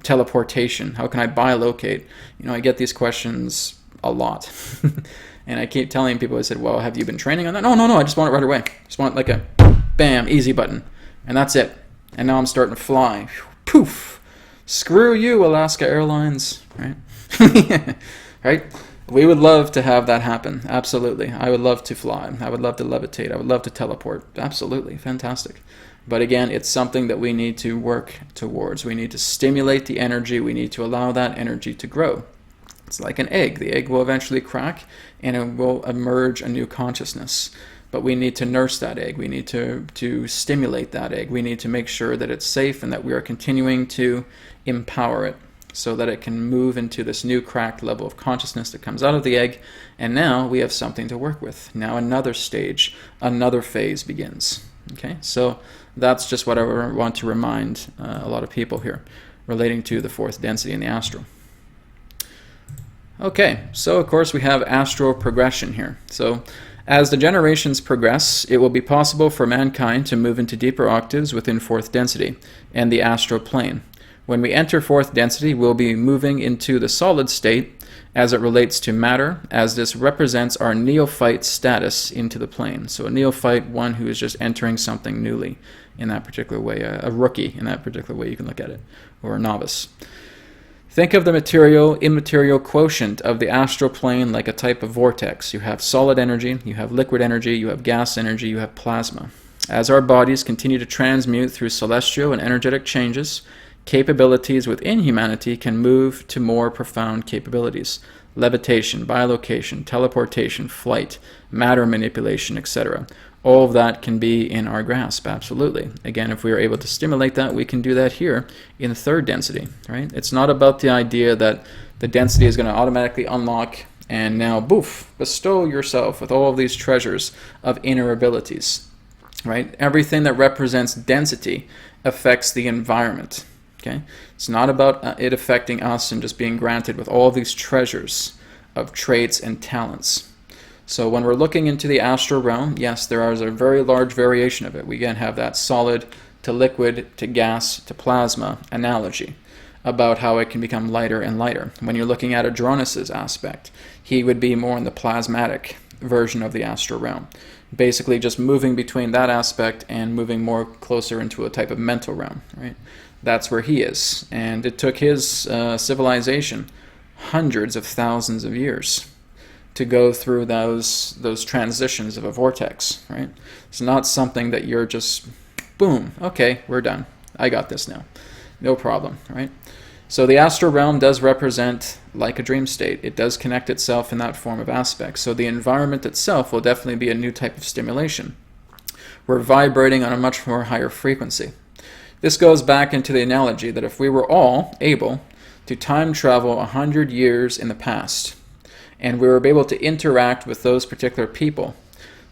teleportation? How can I bilocate? I get these questions a lot. And I keep telling people, I said, well, have you been training on that? No, I just want it right away. I just want like a bam, easy button. And that's it. And now I'm starting to fly. Poof. Screw you, Alaska Airlines. Right? Right? We would love to have that happen. Absolutely. I would love to fly. I would love to levitate. I would love to teleport. Absolutely. Fantastic. But again, it's something that we need to work towards. We need to stimulate the energy. We need to allow that energy to grow. It's like an egg. The egg will eventually crack and it will emerge a new consciousness. But we need to nurse that egg. We need to stimulate that egg. We need to make sure that it's safe and that we are continuing to empower it, so that it can move into this new cracked level of consciousness that comes out of the egg. And now we have something to work with. Now another stage, another phase begins. Okay, so that's just what I want to remind a lot of people here relating to the fourth density in the astral. Okay, so of course we have astral progression here. So as the generations progress, it will be possible for mankind to move into deeper octaves within fourth density and the astral plane. When we enter fourth density, we'll be moving into the solid state as it relates to matter, as this represents our neophyte status into the plane. So a neophyte, one who is just entering something newly in that particular way, a rookie in that particular way you can look at it, or a novice. Think of the material-immaterial quotient of the astral plane like a type of vortex. You have solid energy, you have liquid energy, you have gas energy, you have plasma. As our bodies continue to transmute through celestial and energetic changes, capabilities within humanity can move to more profound capabilities. Levitation, bilocation, teleportation, flight, matter manipulation, etc. All of that can be in our grasp, absolutely. Again, if we are able to stimulate that, we can do that here in third density, right? It's not about the idea that the density is going to automatically unlock and now, boof, bestow yourself with all of these treasures of inner abilities, right? Everything that represents density affects the environment. Okay? It's not about it affecting us and just being granted with all these treasures of traits and talents. So when we're looking into the astral realm, yes, there is a very large variation of it. We again have that solid to liquid to gas to plasma analogy about how it can become lighter and lighter. When you're looking at Adronis's aspect, he would be more in the plasmatic version of the astral realm. Basically just moving between that aspect and moving more closer into a type of mental realm, right? That's where he is. And it took his civilization hundreds of thousands of years to go through those transitions of a vortex, right? It's not something that you're just, boom, okay, we're done. I got this now. No problem, right? So the astral realm does represent like a dream state. It does connect itself in that form of aspect. So the environment itself will definitely be a new type of stimulation. We're vibrating on a much more higher frequency. This goes back into the analogy that if we were all able to time travel 100 years in the past, and we were able to interact with those particular people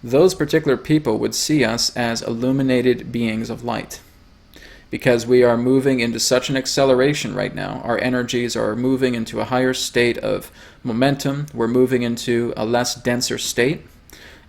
would see us as illuminated beings of light. Because we are moving into such an acceleration right now, our energies are moving into a higher state of momentum, we're moving into a less denser state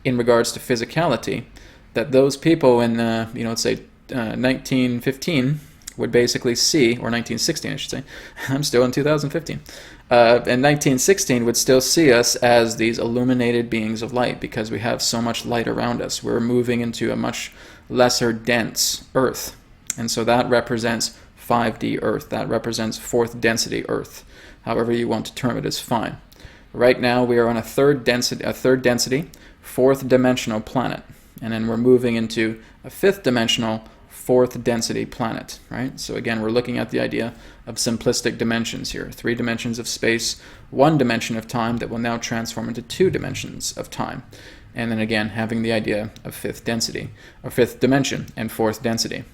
in regards to physicality, that those people in, let's say, 1915 would basically see, or 1916 I should say, I'm still in 2015, in 1916 would still see us as these illuminated beings of light because we have so much light around us. We're moving into a much lesser dense Earth. And so that represents 5D Earth. That represents fourth density Earth. However you want to term it is fine. Right now we are on a third density, fourth dimensional planet. And then we're moving into a fifth dimensional, fourth density planet, right? So again, we're looking at the idea of simplistic dimensions here. 3 dimensions of space, 1 dimension of time that will now transform into 2 dimensions of time. And then again, having the idea of fifth density, or fifth dimension and fourth density.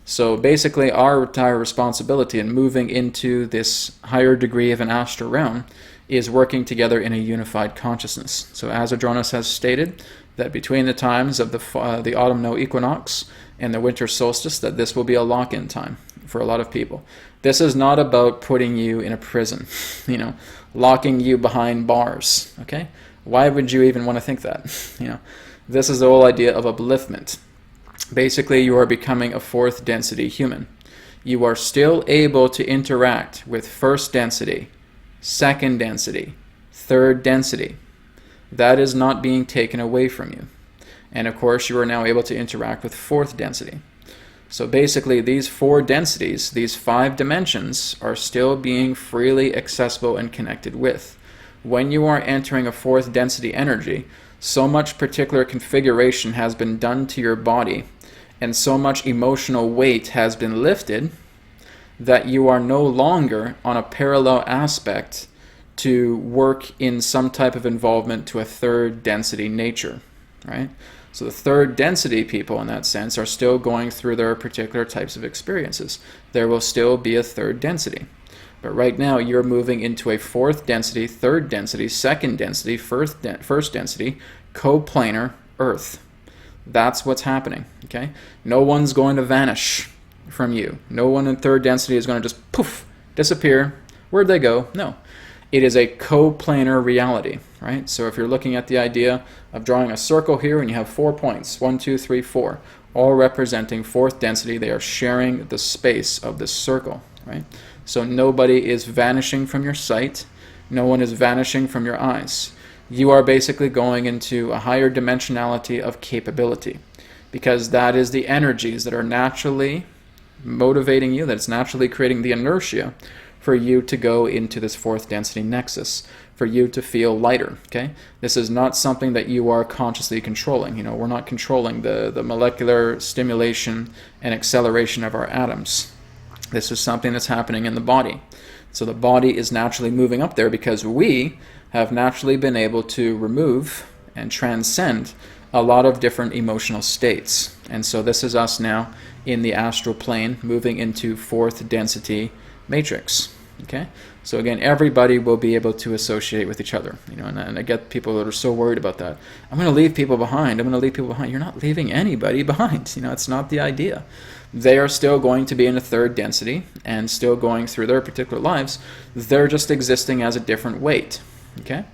So basically our entire responsibility in moving into this higher degree of an astral realm is working together in a unified consciousness. So as Adronis has stated, that between the times of the autumnal equinox and the winter solstice, that this will be a lock-in time for a lot of people. This is not about putting you in a prison, locking you behind bars, okay? Why would you even want to think that? This is the whole idea of upliftment. Basically, you are becoming a fourth density human. You are still able to interact with first density, second density, third density. That is not being taken away from you. And of course, you are now able to interact with fourth density. So basically, these 4 densities, these 5 dimensions, are still being freely accessible and connected with. When you are entering a 4th density energy, so much particular configuration has been done to your body, and so much emotional weight has been lifted, that you are no longer on a parallel aspect to work in some type of involvement to a 3rd density nature, right? So the 3rd density people, in that sense, are still going through their particular types of experiences. There will still be a 3rd density. But right now, you're moving into a 4th density, 3rd density, 2nd density, first density, coplanar Earth. That's what's happening, okay? No one's going to vanish from you. No one in 3rd density is going to just poof, disappear. Where'd they go? No. It is a coplanar reality, right? So if you're looking at the idea of drawing a circle here and you have 4 points, 1, 2, 3, 4, all representing 4th density, they are sharing the space of this circle, right? So nobody is vanishing from your sight. No one is vanishing from your eyes. You are basically going into a higher dimensionality of capability, because that is the energies that are naturally motivating you, that's naturally creating the inertia for you to go into this 4th density nexus, for you to feel lighter, okay? This is not something that you are consciously controlling. You know, we're not controlling the molecular stimulation and acceleration of our atoms. This is something that's happening in the body. So the body is naturally moving up there because we have naturally been able to remove and transcend a lot of different emotional states. And so this is us now in the astral plane, moving into 4th density matrix, okay? So again, everybody will be able to associate with each other, you know, and I get people that are so worried about that. I'm going to leave people behind. I'm going to leave people behind. You're not leaving anybody behind. You know, it's not the idea. They are still going to be in a 3rd density and still going through their particular lives. They're just existing as a different weight, okay?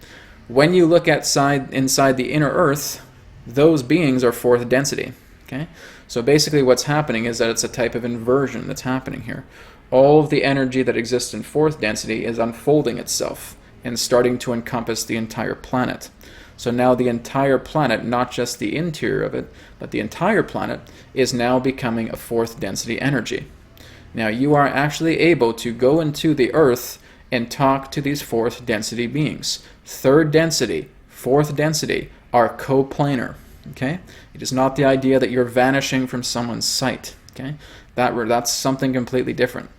When you look inside the inner earth, those beings are 4th density, okay? So basically what's happening is that it's a type of inversion that's happening here. All of the energy that exists in 4th density is unfolding itself and starting to encompass the entire planet. So now the entire planet, not just the interior of it, but the entire planet, is now becoming a 4th density energy. Now you are actually able to go into the earth and talk to these 4th density beings. 3rd density, 4th density are coplanar, okay? It is not the idea that you're vanishing from someone's sight, okay? That's something completely different.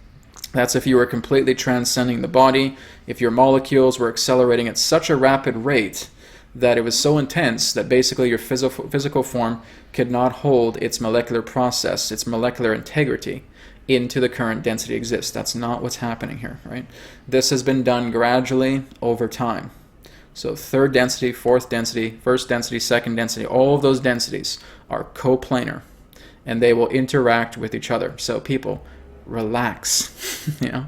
That's if you were completely transcending the body, if your molecules were accelerating at such a rapid rate that it was so intense that basically your physical form could not hold its molecular process, its molecular integrity into the current density exists. That's not what's happening here, right? This has been done gradually over time. So 3rd density, 4th density, 1st density, 2nd density, all of those densities are coplanar, and they will interact with each other. So people, relax, you know,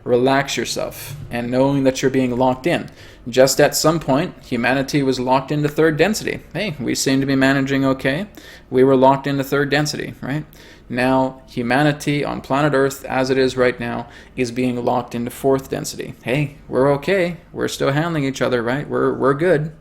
relax yourself, and knowing that you're being locked in. Just at some point, humanity was locked into 3rd density. Hey, we seem to be managing okay. We were locked into 3rd density, right? Now, humanity on planet Earth, as it is right now, is being locked into 4th density. Hey, we're okay. We're still handling each other, right? We're good.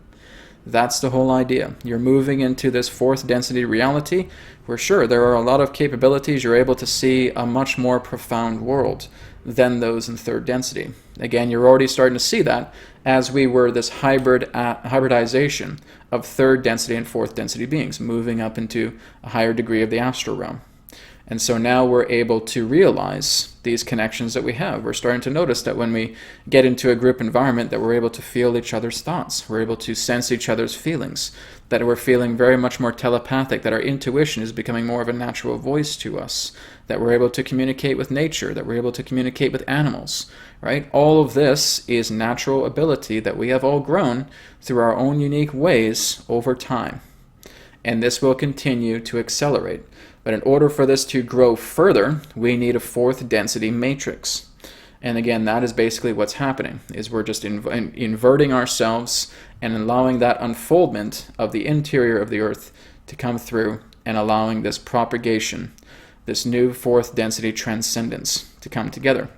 That's the whole idea. You're moving into this 4th density reality where, sure, there are a lot of capabilities. You're able to see a much more profound world than those in 3rd density. Again, you're already starting to see that as we were this hybridization of 3rd density and 4th density beings, moving up into a higher degree of the astral realm. And so now we're able to realize these connections that we have. We're starting to notice that when we get into a group environment that we're able to feel each other's thoughts. We're able to sense each other's feelings, that we're feeling very much more telepathic, that our intuition is becoming more of a natural voice to us, that we're able to communicate with nature, that we're able to communicate with animals, right? All of this is natural ability that we have all grown through our own unique ways over time. And this will continue to accelerate. But in order for this to grow further, we need a 4th density matrix. And again, that is basically what's happening, is we're just inverting ourselves and allowing that unfoldment of the interior of the earth to come through and allowing this propagation, this new 4th density transcendence to come together.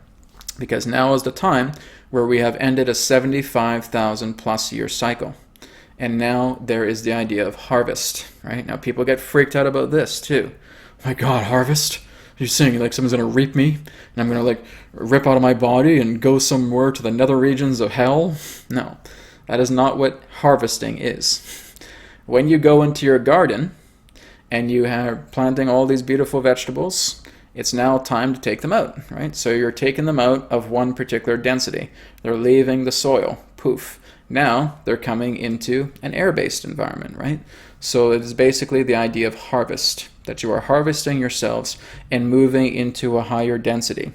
Because now is the time where we have ended a 75,000 plus year cycle. And now there is the idea of harvest, right? Now people get freaked out about this too. Oh my God, harvest? You're saying like someone's going to reap me and I'm going to like rip out of my body and go somewhere to the nether regions of hell? No, that is not what harvesting is. When you go into your garden and you are planting all these beautiful vegetables, it's now time to take them out, right? So you're taking them out of one particular density. They're leaving the soil, poof. Now they're coming into an air-based environment, right? So it is basically the idea of harvest, that you are harvesting yourselves and moving into a higher density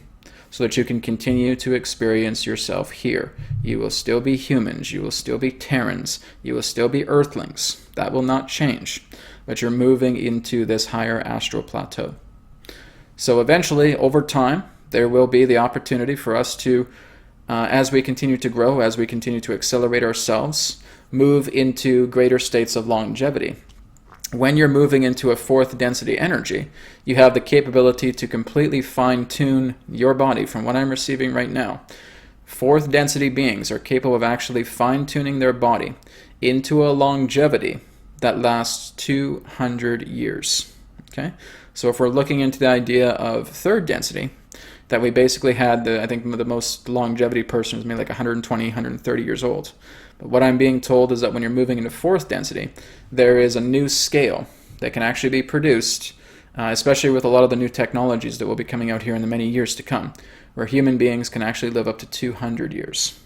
so that you can continue to experience yourself here. You will still be humans, you will still be Terrans, you will still be Earthlings. That will not change, but you're moving into this higher astral plateau. So eventually, over time, there will be the opportunity for us to, as we continue to grow, as we continue to accelerate ourselves, move into greater states of longevity. When you're moving into a fourth density energy, you have the capability to completely fine-tune your body from what I'm receiving right now. Fourth density beings are capable of actually fine-tuning their body into a longevity that lasts 200 years. Okay? So if we're looking into the idea of third density, that we basically had, I think the most longevity person was maybe like 120, 130 years old. But what I'm being told is that when you're moving into fourth density, there is a new scale that can actually be produced, especially with a lot of the new technologies that will be coming out here in the many years to come, where human beings can actually live up to 200 years.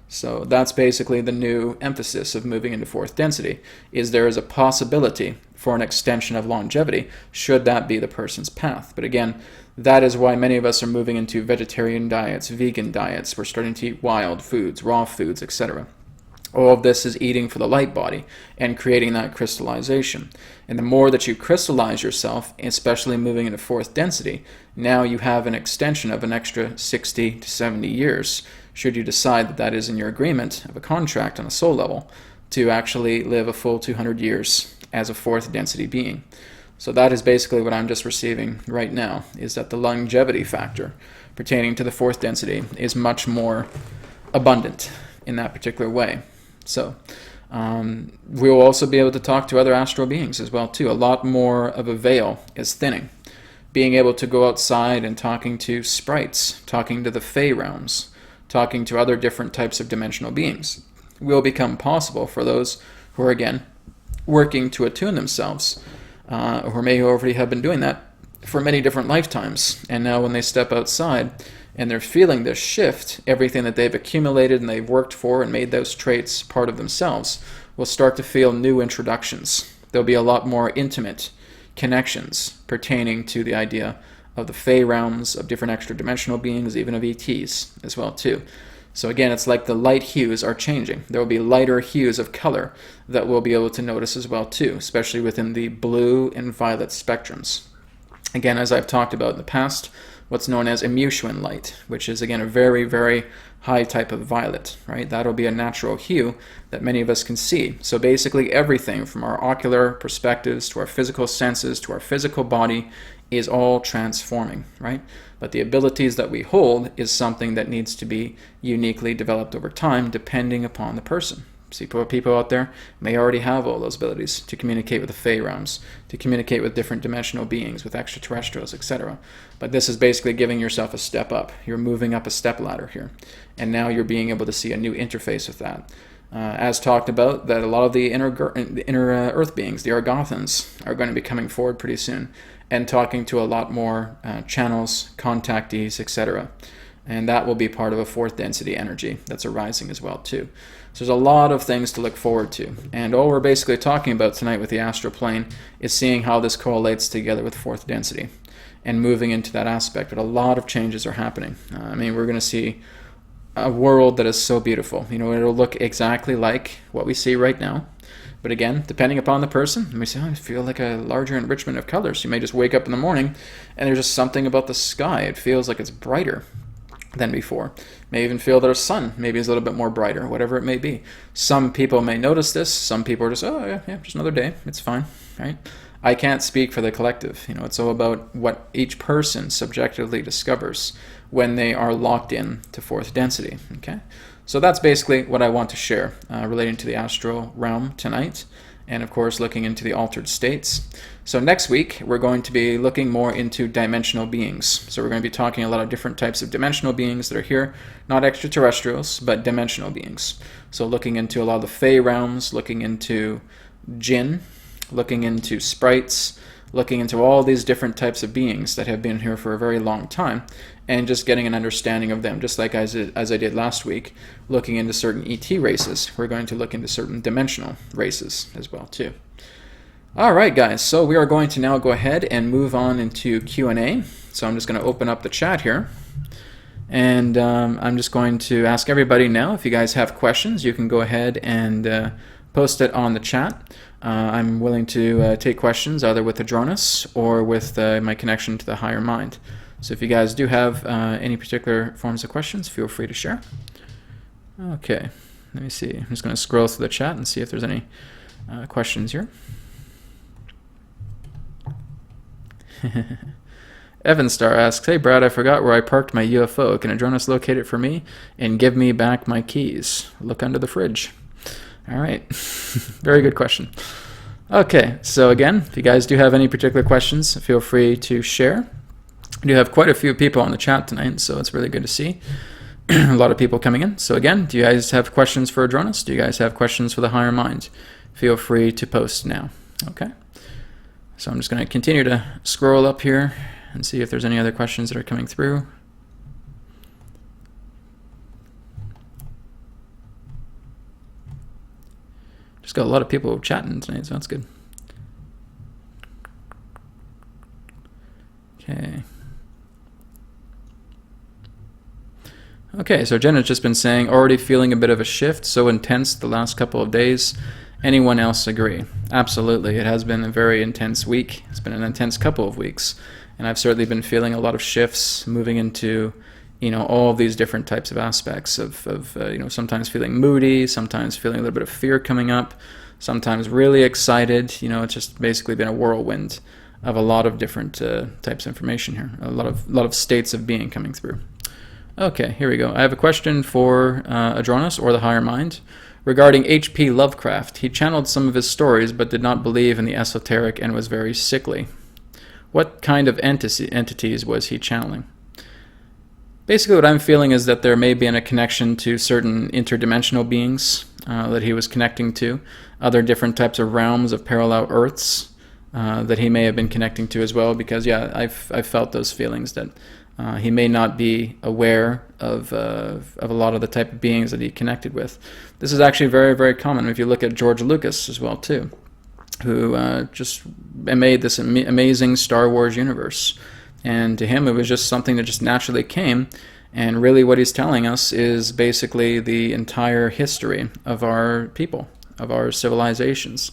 So that's basically the new emphasis of moving into fourth density, is there is a possibility for an extension of longevity, should that be the person's path. But again, that is why many of us are moving into vegetarian diets, vegan diets. We're starting to eat wild foods, raw foods, etc. All of this is eating for the light body and creating that crystallization. And the more that you crystallize yourself, especially moving into fourth density, now you have an extension of an extra 60 to 70 years, should you decide that that is in your agreement of a contract on a soul level, to actually live a full 200 years as a fourth density being. So that is basically what I'm just receiving right now, is that the longevity factor pertaining to the fourth density is much more abundant in that particular way. So we will also be able to talk to other astral beings as well too. A lot more of a veil is thinning. Being able to go outside and talking to sprites, talking to the Fey realms, talking to other different types of dimensional beings will become possible for those who are, again, working to attune themselves, or may already have been doing that for many different lifetimes. And now when they step outside and they're feeling this shift, everything that they've accumulated and they've worked for and made those traits part of themselves will start to feel new introductions. There'll be a lot more intimate connections pertaining to the idea of the Fey realms, of different extra-dimensional beings, even of ETs as well too. So again, it's like the light hues are changing. There will be lighter hues of color that we'll be able to notice as well too, especially within the blue and violet spectrums. Again, as I've talked about in the past, what's known as emution light, which is again a very, very high type of violet, right? That'll be a natural hue that many of us can see. So basically everything from our ocular perspectives to our physical senses to our physical body is all transforming, right? But the abilities that we hold is something that needs to be uniquely developed over time depending upon the person. See, people out there may already have all those abilities to communicate with the Fey realms, to communicate with different dimensional beings, with extraterrestrials, etc. But this is basically giving yourself a step up. You're moving up a step ladder here. And now you're being able to see a new interface with that. As talked about, that a lot of the inner Earth beings, the Argothans, are going to be coming forward pretty soon and talking to a lot more channels, contactees, etc. And that will be part of a fourth density energy that's arising as well too. So there's a lot of things to look forward to. And all we're basically talking about tonight with the astral plane is seeing how this correlates together with fourth density and moving into that aspect. But a lot of changes are happening. We're going to see a world that is so beautiful. It'll look exactly like what we see right now. But again, depending upon the person, you may say, I feel like a larger enrichment of colors. You may just wake up in the morning and there's just something about the sky. It feels like it's brighter than before. May even feel that our sun maybe is a little bit more brighter, whatever it may be. Some people may notice this. Some people are just, oh yeah, just another day. It's fine, right? I can't speak for the collective. It's all about what each person subjectively discovers when they are locked in to fourth density, okay? So that's basically what I want to share relating to the astral realm tonight, and of course looking into the altered states. So next week we're going to be looking more into dimensional beings. So we're going to be talking a lot of different types of dimensional beings that are here, not extraterrestrials, but dimensional beings. So looking into a lot of the Fey realms, looking into Jinn, looking into sprites, looking into all these different types of beings that have been here for a very long time, and just getting an understanding of them, just like as I did last week, looking into certain ET races. We're going to look into certain dimensional races as well too. All right, guys, so we are going to now go ahead and move on into Q&A. So I'm just going to open up the chat here, and I'm just going to ask everybody now, if you guys have questions, you can go ahead and post it on the chat. I'm willing to take questions either with Adronis or with my connection to the higher mind. So if you guys do have any particular forms of questions, feel free to share. Okay, let me see. I'm just going to scroll through the chat and see if there's any questions here. Evan Star asks, "Hey Brad, I forgot where I parked my UFO. Can Adronis locate it for me and give me back my keys? Look under the fridge." All right, very good question. Okay, so again, if you guys do have any particular questions, feel free to share. We do have quite a few people on the chat tonight, so it's really good to see a lot of people coming in. So again, do you guys have questions for Adronis? Do you guys have questions for the higher mind? Feel free to post now. Okay. So I'm just going to continue to scroll up here and see if there's any other questions that are coming through. Just got a lot of people chatting tonight, so that's good. Okay. Okay, so Jen has just been saying, already feeling a bit of a shift, so intense the last couple of days. Anyone else agree? Absolutely. It has been a very intense week. It's been an intense couple of weeks. And I've certainly been feeling a lot of shifts moving into, all of these different types of aspects of sometimes feeling moody, sometimes feeling a little bit of fear coming up, sometimes really excited. It's just basically been a whirlwind of a lot of different types of information here. A lot of states of being coming through. Okay, here we go. I have a question for Adronis or the higher mind. Regarding H.P. Lovecraft, he channeled some of his stories but did not believe in the esoteric and was very sickly. What kind of entities was he channeling? Basically what I'm feeling is that there may be a connection to certain interdimensional beings that he was connecting to, other different types of realms of parallel Earths that he may have been connecting to as well, because I've felt those feelings that he may not be aware of a lot of the type of beings that he connected with. This is actually very, very common if you look at George Lucas as well too, who just made this amazing Star Wars universe. And to him it was just something that just naturally came, and really what he's telling us is basically the entire history of our people, of our civilizations,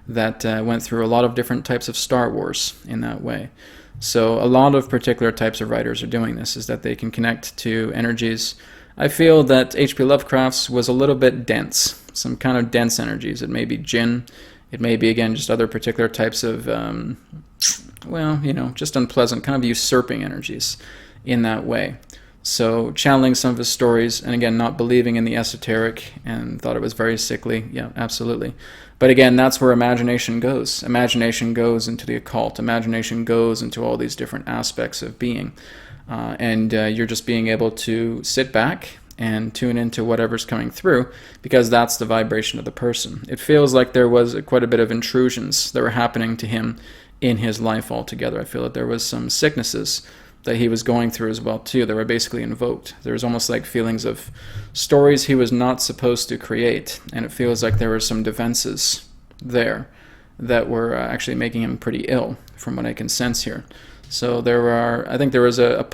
that went through a lot of different types of Star Wars in that way. So a lot of particular types of writers are doing this, is that they can connect to energies. I feel that H.P. Lovecraft's was a little bit dense, some kind of dense energies. It may be jinn, it may be, again, just other particular types of, just unpleasant, kind of usurping energies in that way. So channeling some of his stories, and again, not believing in the esoteric, and thought it was very sickly. Yeah, absolutely. But again, that's where imagination goes. Imagination goes into the occult. Imagination goes into all these different aspects of being. And you're just being able to sit back and tune into whatever's coming through, because that's the vibration of the person. It feels like there was quite a bit of intrusions that were happening to him in his life altogether. I feel that there was some sicknesses that he was going through as well too that were basically invoked. There was almost like feelings of stories he was not supposed to create, and it feels like there were some defenses there that were actually making him pretty ill, from what I can sense here. So I think there was a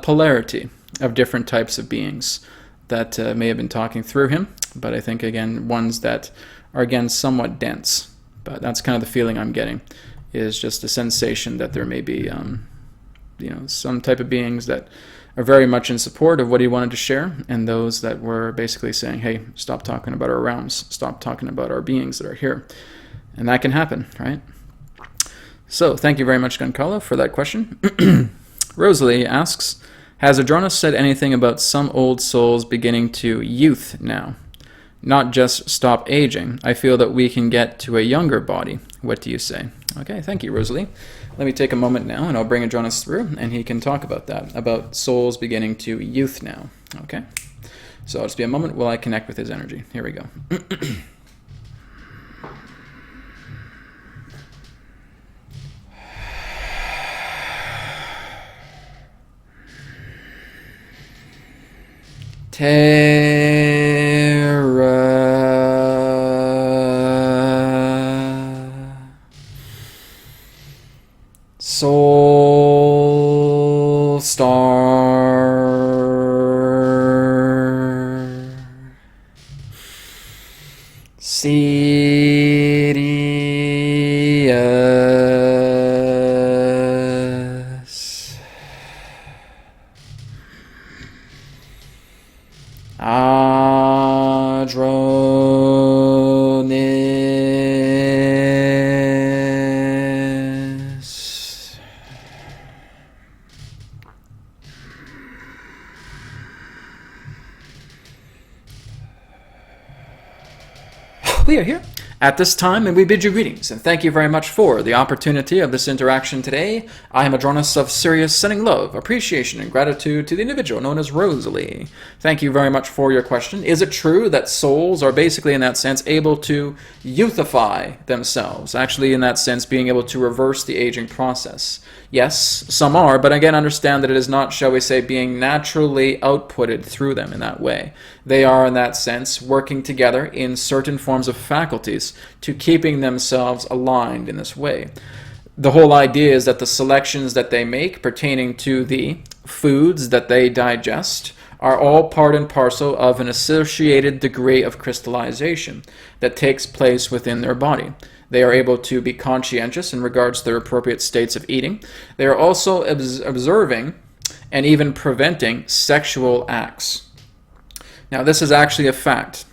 polarity of different types of beings that may have been talking through him, but I think, again, ones that are, again, somewhat dense. But that's kind of the feeling I'm getting, is just a sensation that there may be some type of beings that are very much in support of what he wanted to share, and those that were basically saying, hey, stop talking about our realms, stop talking about our beings that are here. And that can happen, right? So thank you very much, Giancarlo, for that question. Rosalie asks, Has Adronis said anything about some old souls beginning to youth now? Not just stop aging. I feel that we can get to a younger body. What do you say? Okay, thank you, Rosalie. Let me take a moment now, and I'll bring Adronis through, and he can talk about that, about souls beginning to youth now. Okay? So I'll just be a moment while I connect with his energy. Here we go. Soul Star Sirius Adronis we are here at this time, and we bid you greetings, and thank you very much for the opportunity of this interaction today. I am Adronis of Sirius, sending love, appreciation, and gratitude to the individual known as Rosalie. Thank you very much for your question. Is it true that souls are basically, in that sense, able to youthify themselves? Actually, in that sense, being able to reverse the aging process? Yes, some are, but again, understand that it is not, shall we say, being naturally outputted through them in that way. They are, in that sense, working together in certain forms of faculties to keeping themselves aligned in this way. The whole idea is that the selections that they make pertaining to the foods that they digest are all part and parcel of an associated degree of crystallization that takes place within their body. They are able to be conscientious in regards to their appropriate states of eating. They are also observing and even preventing sexual acts. Now, this is actually a fact.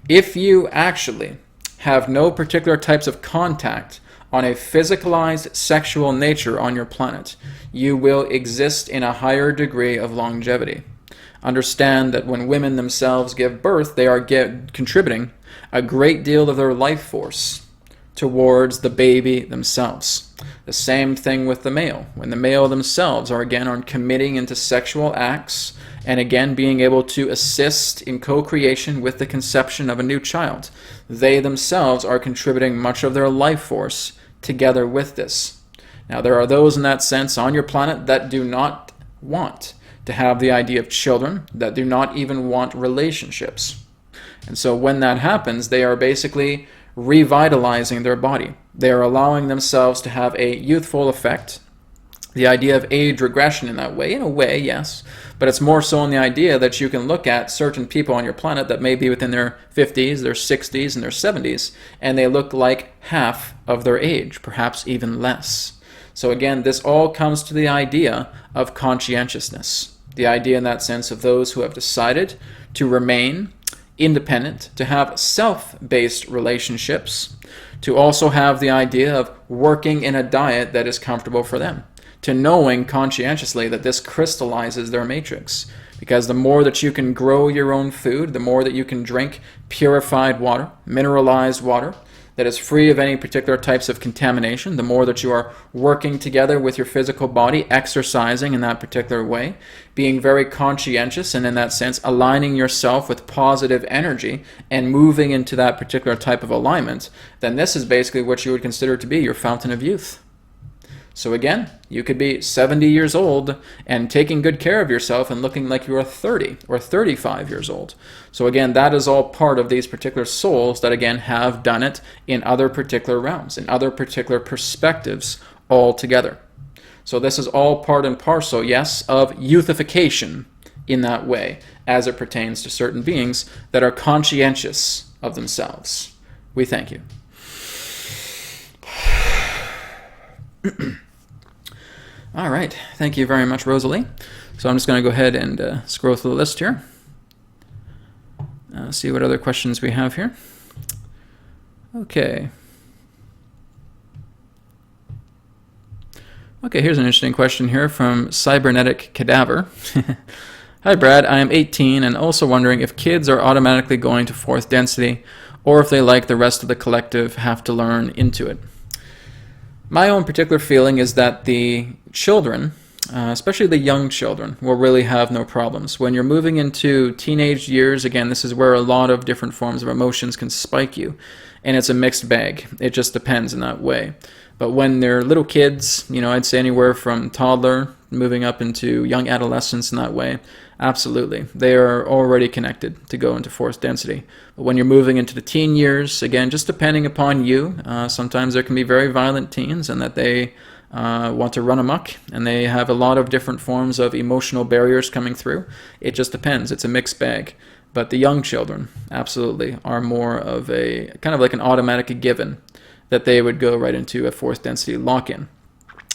If you actually have no particular types of contact on a physicalized sexual nature on your planet, you will exist in a higher degree of longevity. Understand that when women themselves give birth, they are contributing a great deal of their life force towards the baby themselves. The same thing with the male. When the male themselves are committing into sexual acts and again being able to assist in co-creation with the conception of a new child, they themselves are contributing much of their life force together with this. Now, there are those in that sense on your planet that do not want to have the idea of children, that do not even want relationships. And so when that happens, they are basically revitalizing their body. They are allowing themselves to have a youthful effect. The idea of age regression in that way, in a way, yes, but it's more so in the idea that you can look at certain people on your planet that may be within their 50s, their 60s, and their 70s, and they look like half of their age, perhaps even less. So again, this all comes to the idea of conscientiousness, the idea in that sense of those who have decided to remain independent, to have self-based relationships, to also have the idea of working in a diet that is comfortable for them, to knowing conscientiously that this crystallizes their matrix. Because the more that you can grow your own food, the more that you can drink purified water, mineralized water, that is free of any particular types of contamination, the more that you are working together with your physical body, exercising in that particular way, being very conscientious and in that sense aligning yourself with positive energy and moving into that particular type of alignment, then this is basically what you would consider to be your fountain of youth. So again, you could be 70 years old and taking good care of yourself and looking like you are 30 or 35 years old. So again, that is all part of these particular souls that again have done it in other particular realms, in other particular perspectives altogether. So this is all part and parcel, yes, of youthification in that way as it pertains to certain beings that are conscientious of themselves. We thank you. All right, thank you very much, Rosalie. So I'm just going to go ahead and scroll through the list here. See what other questions we have here. Okay. Okay, here's an interesting question here from Cybernetic Cadaver. Hi Brad, I am 18 and also wondering if kids are automatically going to fourth density or if they, like the rest of the collective, have to learn into it. My own particular feeling is that the children, especially the young children, will really have no problems. When you're moving into teenage years, again, this is where a lot of different forms of emotions can spike you, and it's a mixed bag. It just depends in that way. But when they're little kids, I'd say anywhere from toddler moving up into young adolescence in that way, absolutely. They are already connected to go into fourth density. But when you're moving into the teen years, again, just depending upon you, sometimes there can be very violent teens and that they want to run amok, and they have a lot of different forms of emotional barriers coming through. It just depends. It's a mixed bag. But the young children, absolutely, are more of a kind of like an automatic given that they would go right into a fourth density lock-in.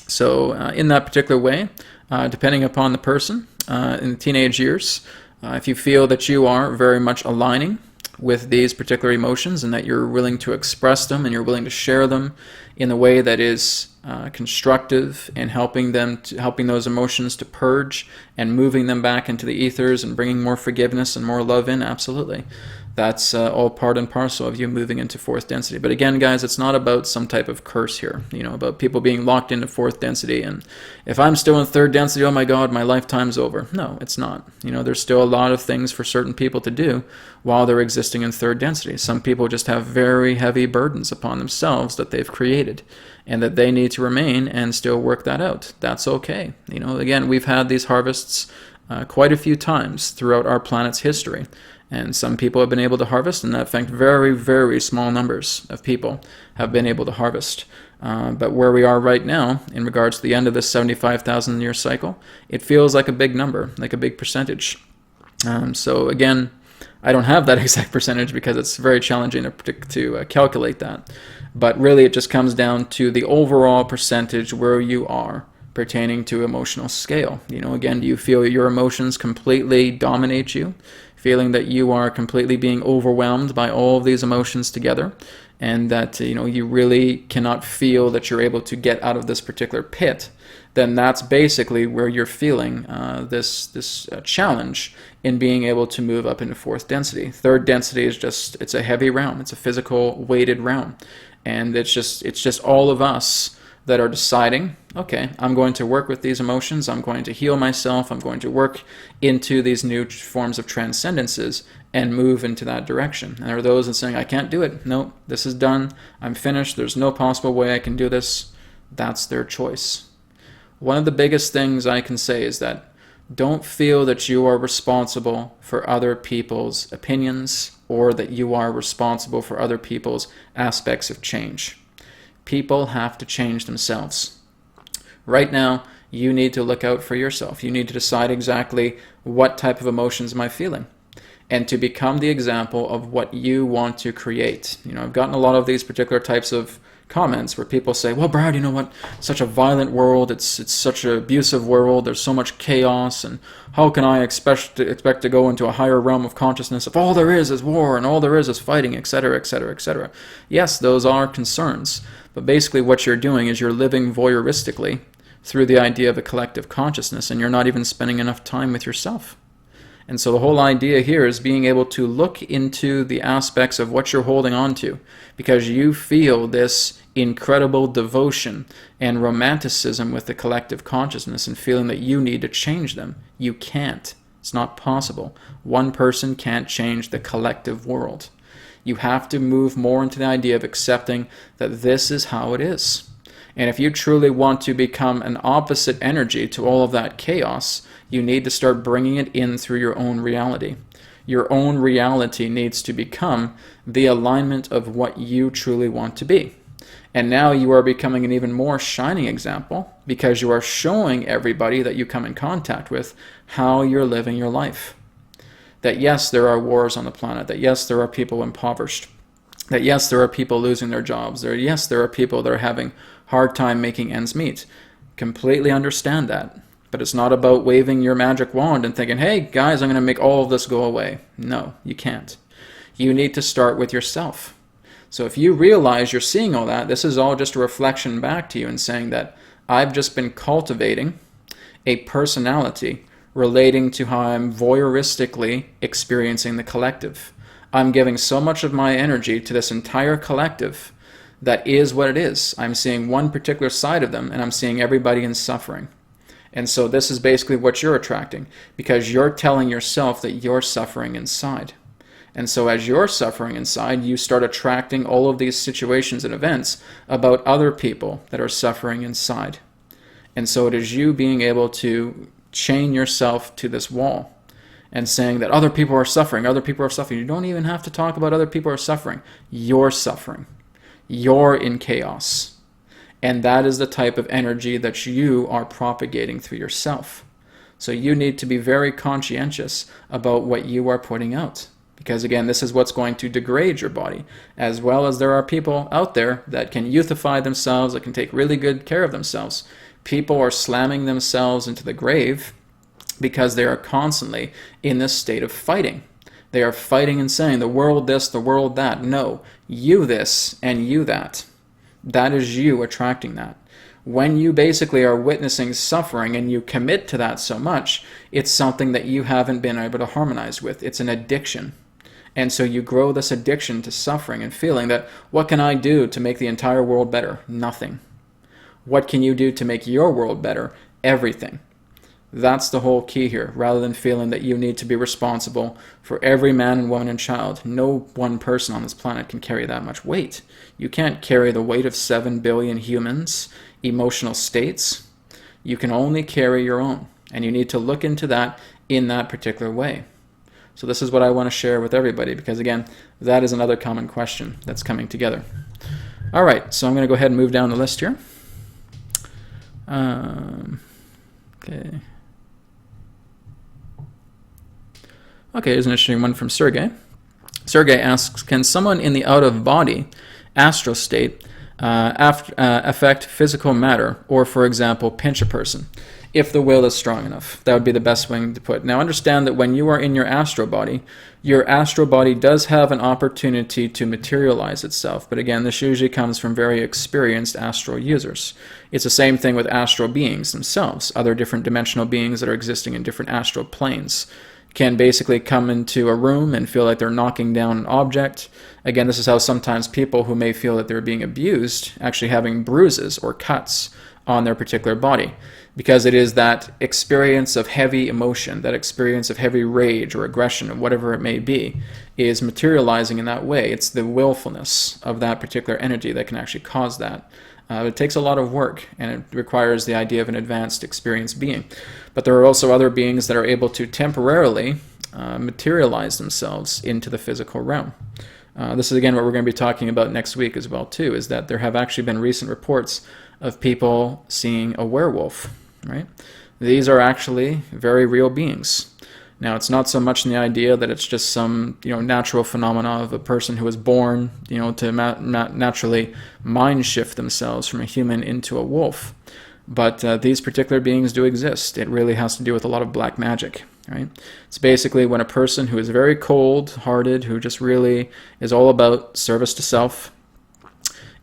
So in that particular way, depending upon the person in the teenage years, if you feel that you are very much aligning with these particular emotions and that you're willing to express them and you're willing to share them in a way that is constructive and helping those emotions to purge and moving them back into the ethers and bringing more forgiveness and more love in, absolutely. That's all part and parcel of you moving into fourth density. But again, guys, it's not about some type of curse here, about people being locked into fourth density. And if I'm still in third density, oh my God, my lifetime's over. No, it's not. There's still a lot of things for certain people to do while they're existing in third density. Some people just have very heavy burdens upon themselves that they've created and that they need to remain and still work that out. That's okay. Again, we've had these harvests quite a few times throughout our planet's history. And some people have been able to harvest, and in fact, very, very small numbers of people have been able to harvest. But where we are right now, in regards to the end of this 75,000 year cycle, it feels like a big number, like a big percentage. So again, I don't have that exact percentage because it's very challenging to calculate that. But really, it just comes down to the overall percentage where you are pertaining to emotional scale. Again, do you feel your emotions completely dominate you? Feeling that you are completely being overwhelmed by all of these emotions together, and that you really cannot feel that you're able to get out of this particular pit, then that's basically where you're feeling this challenge in being able to move up into fourth density. Third density is it's a heavy realm. It's a physical weighted realm, and it's just all of us that are deciding, okay, I'm going to work with these emotions, I'm going to heal myself, I'm going to work into these new forms of transcendences and move into that direction. And there are those that are saying, I can't do it. No, this is done. I'm finished. There's no possible way I can do this. That's their choice. One of the biggest things I can say is that don't feel that you are responsible for other people's opinions or that you are responsible for other people's aspects of change. People have to change themselves. Right now, you need to look out for yourself. You need to decide exactly what type of emotions am I feeling, and to become the example of what you want to create. I've gotten a lot of these particular types of comments where people say, well, Brad, you know what, such a violent world, it's such an abusive world, there's so much chaos, and how can I expect to go into a higher realm of consciousness if all there is war and all there is fighting, etc., etc., etc. Yes, those are concerns, but basically what you're doing is you're living voyeuristically through the idea of a collective consciousness, and you're not even spending enough time with yourself. And so the whole idea here is being able to look into the aspects of what you're holding on to, because you feel this incredible devotion and romanticism with the collective consciousness and feeling that you need to change them. You can't. It's not possible. One person can't change the collective world. You have to move more into the idea of accepting that this is how it is. And if you truly want to become an opposite energy to all of that chaos, you need to start bringing it in through your own reality. Your own reality needs to become the alignment of what you truly want to be. And now you are becoming an even more shining example because you are showing everybody that you come in contact with how you're living your life. That yes, there are wars on the planet. That yes, there are people impoverished. That yes, there are people losing their jobs. Yes, there are people that are having hard time making ends meet. Completely understand that. But it's not about waving your magic wand and thinking, hey guys, I'm going to make all of this go away. No, you can't. You need to start with yourself. So if you realize you're seeing all that, this is all just a reflection back to you and saying that I've just been cultivating a personality relating to how I'm voyeuristically experiencing the collective. I'm giving so much of my energy to this entire collective that is what it is. I'm seeing one particular side of them, and I'm seeing everybody in suffering. And so this is basically what you're attracting, because you're telling yourself that you're suffering inside. And so as you're suffering inside, you start attracting all of these situations and events about other people that are suffering inside. And so it is you being able to chain yourself to this wall and saying that other people are suffering, other people are suffering. You don't even have to talk about other people are suffering. You're suffering. You're in chaos. And that is the type of energy that you are propagating through yourself. So you need to be very conscientious about what you are putting out. Because again, this is what's going to degrade your body, as well as there are people out there that can youthify themselves, that can take really good care of themselves. People are slamming themselves into the grave because they are constantly in this state of fighting. They are fighting and saying, the world this, the world that. No, you this and you that. That is you attracting that. When you basically are witnessing suffering and you commit to that so much, it's something that you haven't been able to harmonize with. It's an addiction. And so you grow this addiction to suffering and feeling that, what can I do to make the entire world better? Nothing. What can you do to make your world better? Everything. That's the whole key here, rather than feeling that you need to be responsible for every man and woman and child. No one person on this planet can carry that much weight. You can't carry the weight of 7 billion humans' emotional states. You can only carry your own, and you need to look into that in that particular way. So this is what I want to share with everybody, because again, that is another common question that's coming together. All right, so I'm going to go ahead and move down the list here. Okay. Okay, here's an interesting one from Sergey. Sergey asks, can someone in the out-of-body astral state affect physical matter, or, for example, pinch a person, if the will is strong enough? That would be the best way to put it. Now, understand that when you are in your astral body does have an opportunity to materialize itself. But again, this usually comes from very experienced astral users. It's the same thing with astral beings themselves. Other different dimensional beings that are existing in different astral planes can basically come into a room and feel like they're knocking down an object. Again, this is how sometimes people who may feel that they're being abused actually having bruises or cuts on their particular body, because it is that experience of heavy emotion, that experience of heavy rage or aggression or whatever it may be, is materializing in that way. It's the willfulness of that particular energy that can actually cause that. It takes a lot of work, and it requires the idea of an advanced experienced being. But there are also other beings that are able to temporarily materialize themselves into the physical realm. This is again what we're going to be talking about next week as well too, is that there have actually been recent reports of people seeing a werewolf, right? These are actually very real beings. Now, it's not so much in the idea that it's just some, natural phenomena of a person who was born, to naturally mind shift themselves from a human into a wolf. But these particular beings do exist. It really has to do with a lot of black magic, right? It's basically when a person who is very cold-hearted, who just really is all about service to self,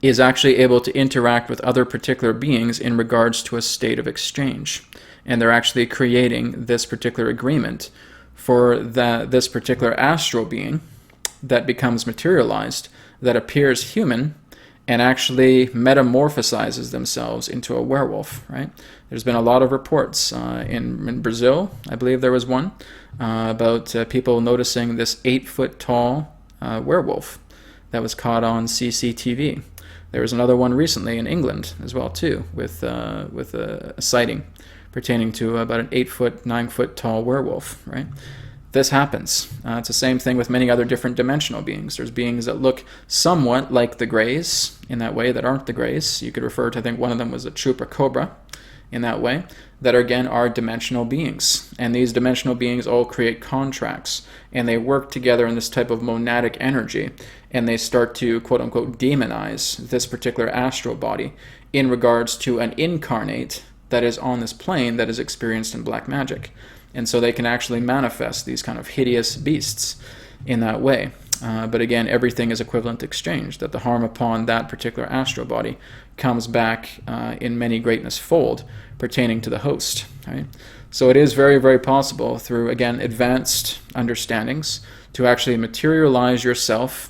is actually able to interact with other particular beings in regards to a state of exchange. And they're actually creating this particular agreement for this particular astral being that becomes materialized, that appears human, and actually metamorphosizes themselves into a werewolf, right? There's been a lot of reports in Brazil, I believe there was one, about people noticing this 8-foot tall werewolf that was caught on CCTV. There was another one recently in England as well too, with a sighting pertaining to about an 8-foot, 9-foot tall werewolf, right? This happens. It's the same thing with many other different dimensional beings. There's beings that look somewhat like the Greys in that way that aren't the Greys. You could refer to, I think one of them was a Trooper Cobra in that way, that again are dimensional beings. And these dimensional beings all create contracts, and they work together in this type of monadic energy, and they start to quote-unquote demonize this particular astral body in regards to an incarnate that is on this plane that is experienced in black magic. And so they can actually manifest these kind of hideous beasts in that way. But again, everything is equivalent exchange, that the harm upon that particular astral body comes back in many greatness fold pertaining to the host. Right? So it is very, very possible through, again, advanced understandings to actually materialize yourself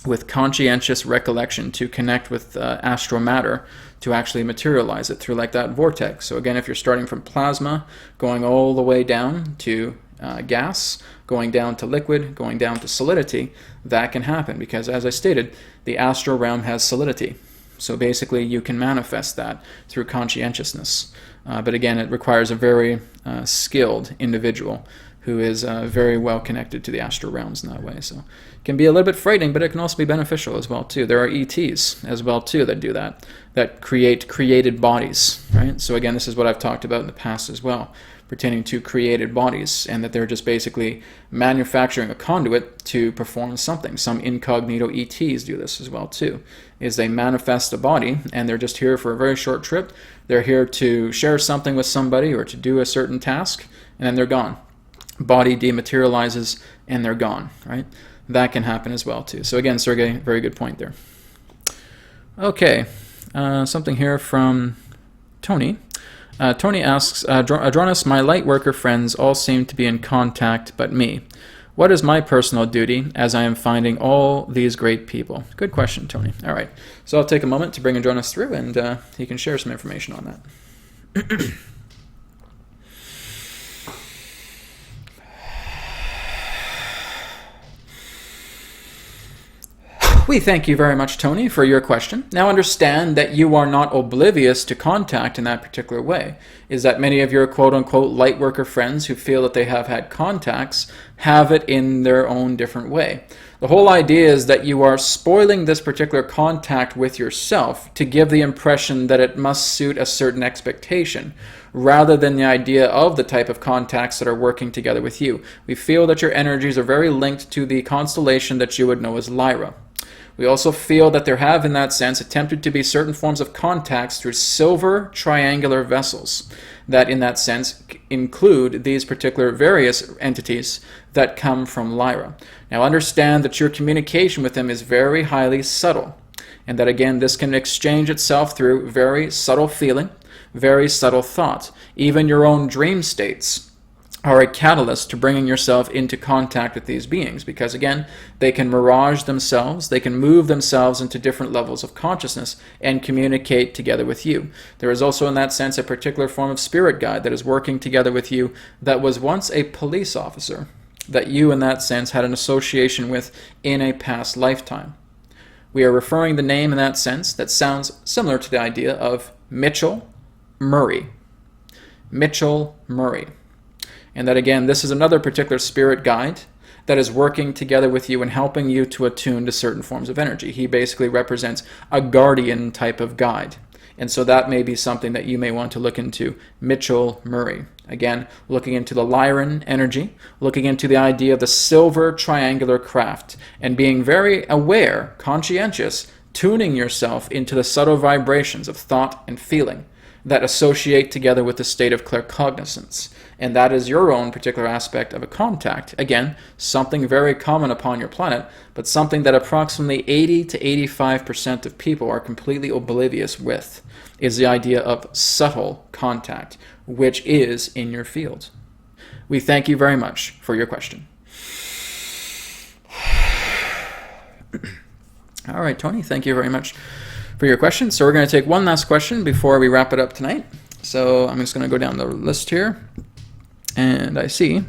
with conscientious recollection to connect with astral matter, to actually materialize it through like that vortex. So again, if you're starting from plasma, going all the way down to gas, going down to liquid, going down to solidity, that can happen because, as I stated, the astral realm has solidity. So basically you can manifest that through conscientiousness. But again, it requires a very skilled individual who is very well connected to the astral realms in that way. So it can be a little bit frightening, but it can also be beneficial as well too. There are ETs as well too that do that create created bodies, right? So again, this is what I've talked about in the past as well, pertaining to created bodies, and that they're just basically manufacturing a conduit to perform something. Some incognito ETs do this as well too, is they manifest a body and they're just here for a very short trip. They're here to share something with somebody or to do a certain task, and then they're gone. Body dematerializes and they're gone, right? That can happen as well too. So again, Sergey, very good point there. Okay, something here from Tony. Tony asks, Adronis, my light worker friends all seem to be in contact but me. What is my personal duty as I am finding all these great people? Good question, Tony. All right, so I'll take a moment to bring Adronis through and he can share some information on that. We thank you very much, Tony, for your question. Now understand that you are not oblivious to contact in that particular way. Is that many of your quote-unquote light worker friends who feel that they have had contacts have it in their own different way. The whole idea is that you are spoiling this particular contact with yourself to give the impression that it must suit a certain expectation, rather than the idea of the type of contacts that are working together with you. We feel that your energies are very linked to the constellation that you would know as Lyra. We also feel that there have, in that sense, attempted to be certain forms of contacts through silver triangular vessels that, in that sense, include these particular various entities that come from Lyra. Now, understand that your communication with them is very highly subtle, and that, again, this can exchange itself through very subtle feeling, very subtle thought. Even your own dream states are a catalyst to bringing yourself into contact with these beings, because again, they can mirage themselves, they can move themselves into different levels of consciousness and communicate together with you. There is also in that sense a particular form of spirit guide that is working together with you that was once a police officer that you in that sense had an association with in a past lifetime. We are referring the name in that sense that sounds similar to the idea of Mitchell Murray. Mitchell Murray. And that again, this is another particular spirit guide that is working together with you and helping you to attune to certain forms of energy. He basically represents a guardian type of guide. And so that may be something that you may want to look into. Mitchell Murray. Again, looking into the Lyran energy, looking into the idea of the silver triangular craft, and being very aware, conscientious, tuning yourself into the subtle vibrations of thought and feeling that associate together with the state of claircognizance. And that is your own particular aspect of a contact. Again, something very common upon your planet, but something that approximately 80 to 85% of people are completely oblivious with, is the idea of subtle contact, which is in your field. We thank you very much for your question. All right, Tony, thank you very much for your question. So we're going to take one last question before we wrap it up tonight. So I'm just going to go down the list here. And I see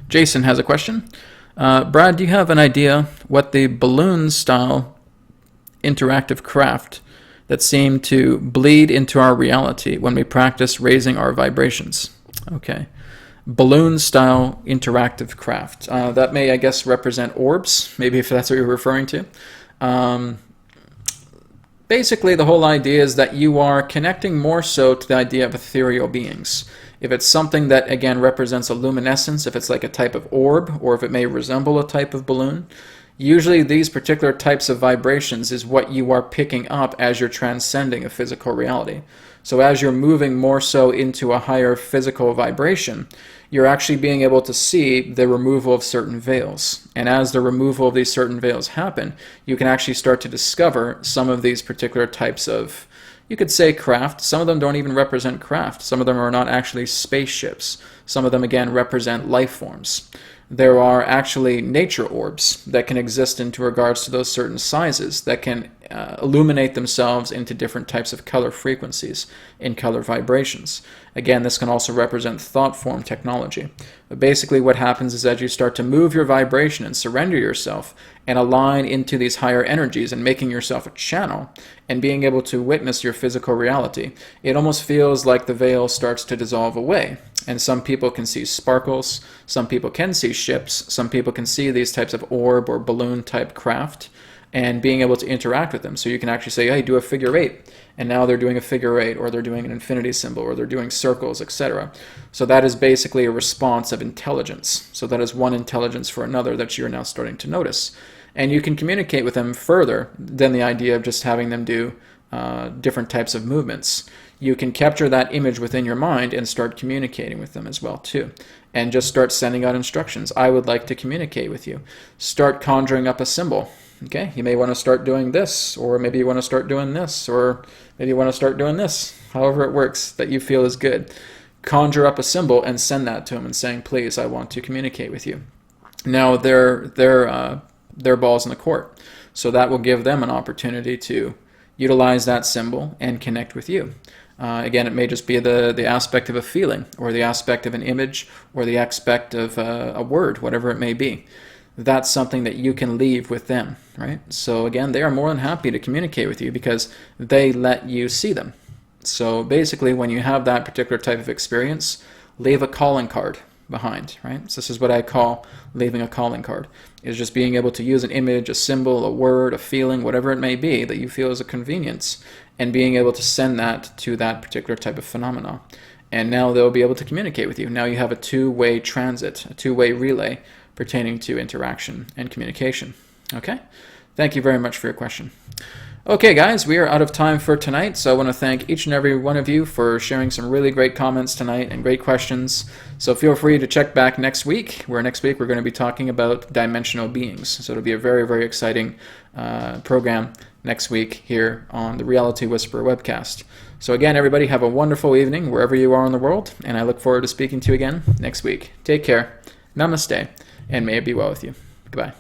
Jason has a question. Brad, do you have an idea what the balloon-style interactive craft that seem to bleed into our reality when we practice raising our vibrations? Okay. Balloon-style interactive craft. That may, I guess, represent orbs, maybe if that's what you're referring to. Basically, the whole idea is that you are connecting more so to the idea of ethereal beings. If it's something that, again, represents a luminescence, if it's like a type of orb, or if it may resemble a type of balloon, usually these particular types of vibrations is what you are picking up as you're transcending a physical reality. So as you're moving more so into a higher physical vibration, you're actually being able to see the removal of certain veils. And as the removal of these certain veils happen, you can actually start to discover some of these particular types of, you could say, craft. Some of them don't even represent craft. Some of them are not actually spaceships. Some of them, again, represent life forms. There are actually nature orbs that can exist into regards to those certain sizes that can illuminate themselves into different types of color frequencies in color vibrations. Again, this can also represent thought form technology. But basically what happens is as you start to move your vibration and surrender yourself and align into these higher energies and making yourself a channel and being able to witness your physical reality, it almost feels like the veil starts to dissolve away. And some people can see sparkles, some people can see ships, some people can see these types of orb or balloon type craft and being able to interact with them. So you can actually say, hey, do a figure eight. And now they're doing a figure eight, or they're doing an infinity symbol, or they're doing circles, etc. So that is basically a response of intelligence. So that is one intelligence for another that you're now starting to notice. And you can communicate with them further than the idea of just having them do different types of movements. You can capture that image within your mind and start communicating with them as well too. And just start sending out instructions. I would like to communicate with you. Start conjuring up a symbol. Okay, you may want to start doing this, or maybe you want to start doing this, or maybe you want to start doing this. However it works that you feel is good. Conjure up a symbol and send that to them and saying, please, I want to communicate with you. Now they're balls in the court. So that will give them an opportunity to utilize that symbol and connect with you. Again, it may just be the aspect of a feeling, or the aspect of an image, or the aspect of a word, whatever it may be. That's something that you can leave with them, right? So again, they are more than happy to communicate with you because they let you see them. So basically, when you have that particular type of experience, leave a calling card behind, right? So this is what I call leaving a calling card, is just being able to use an image, a symbol, a word, a feeling, whatever it may be that you feel is a convenience, and being able to send that to that particular type of phenomena. And now they'll be able to communicate with you. Now you have a two-way transit, a two-way relay pertaining to interaction and communication. Okay? Thank you very much for your question. Okay, guys, we are out of time for tonight, so I want to thank each and every one of you for sharing some really great comments tonight and great questions. So feel free to check back next week, where next week we're going to be talking about dimensional beings. So it'll be a very, very exciting program next week here on the Reality Whisperer Webcast. So again, everybody, have a wonderful evening wherever you are in the world, and I look forward to speaking to you again next week. Take care. Namaste. And may it be well with you. Goodbye.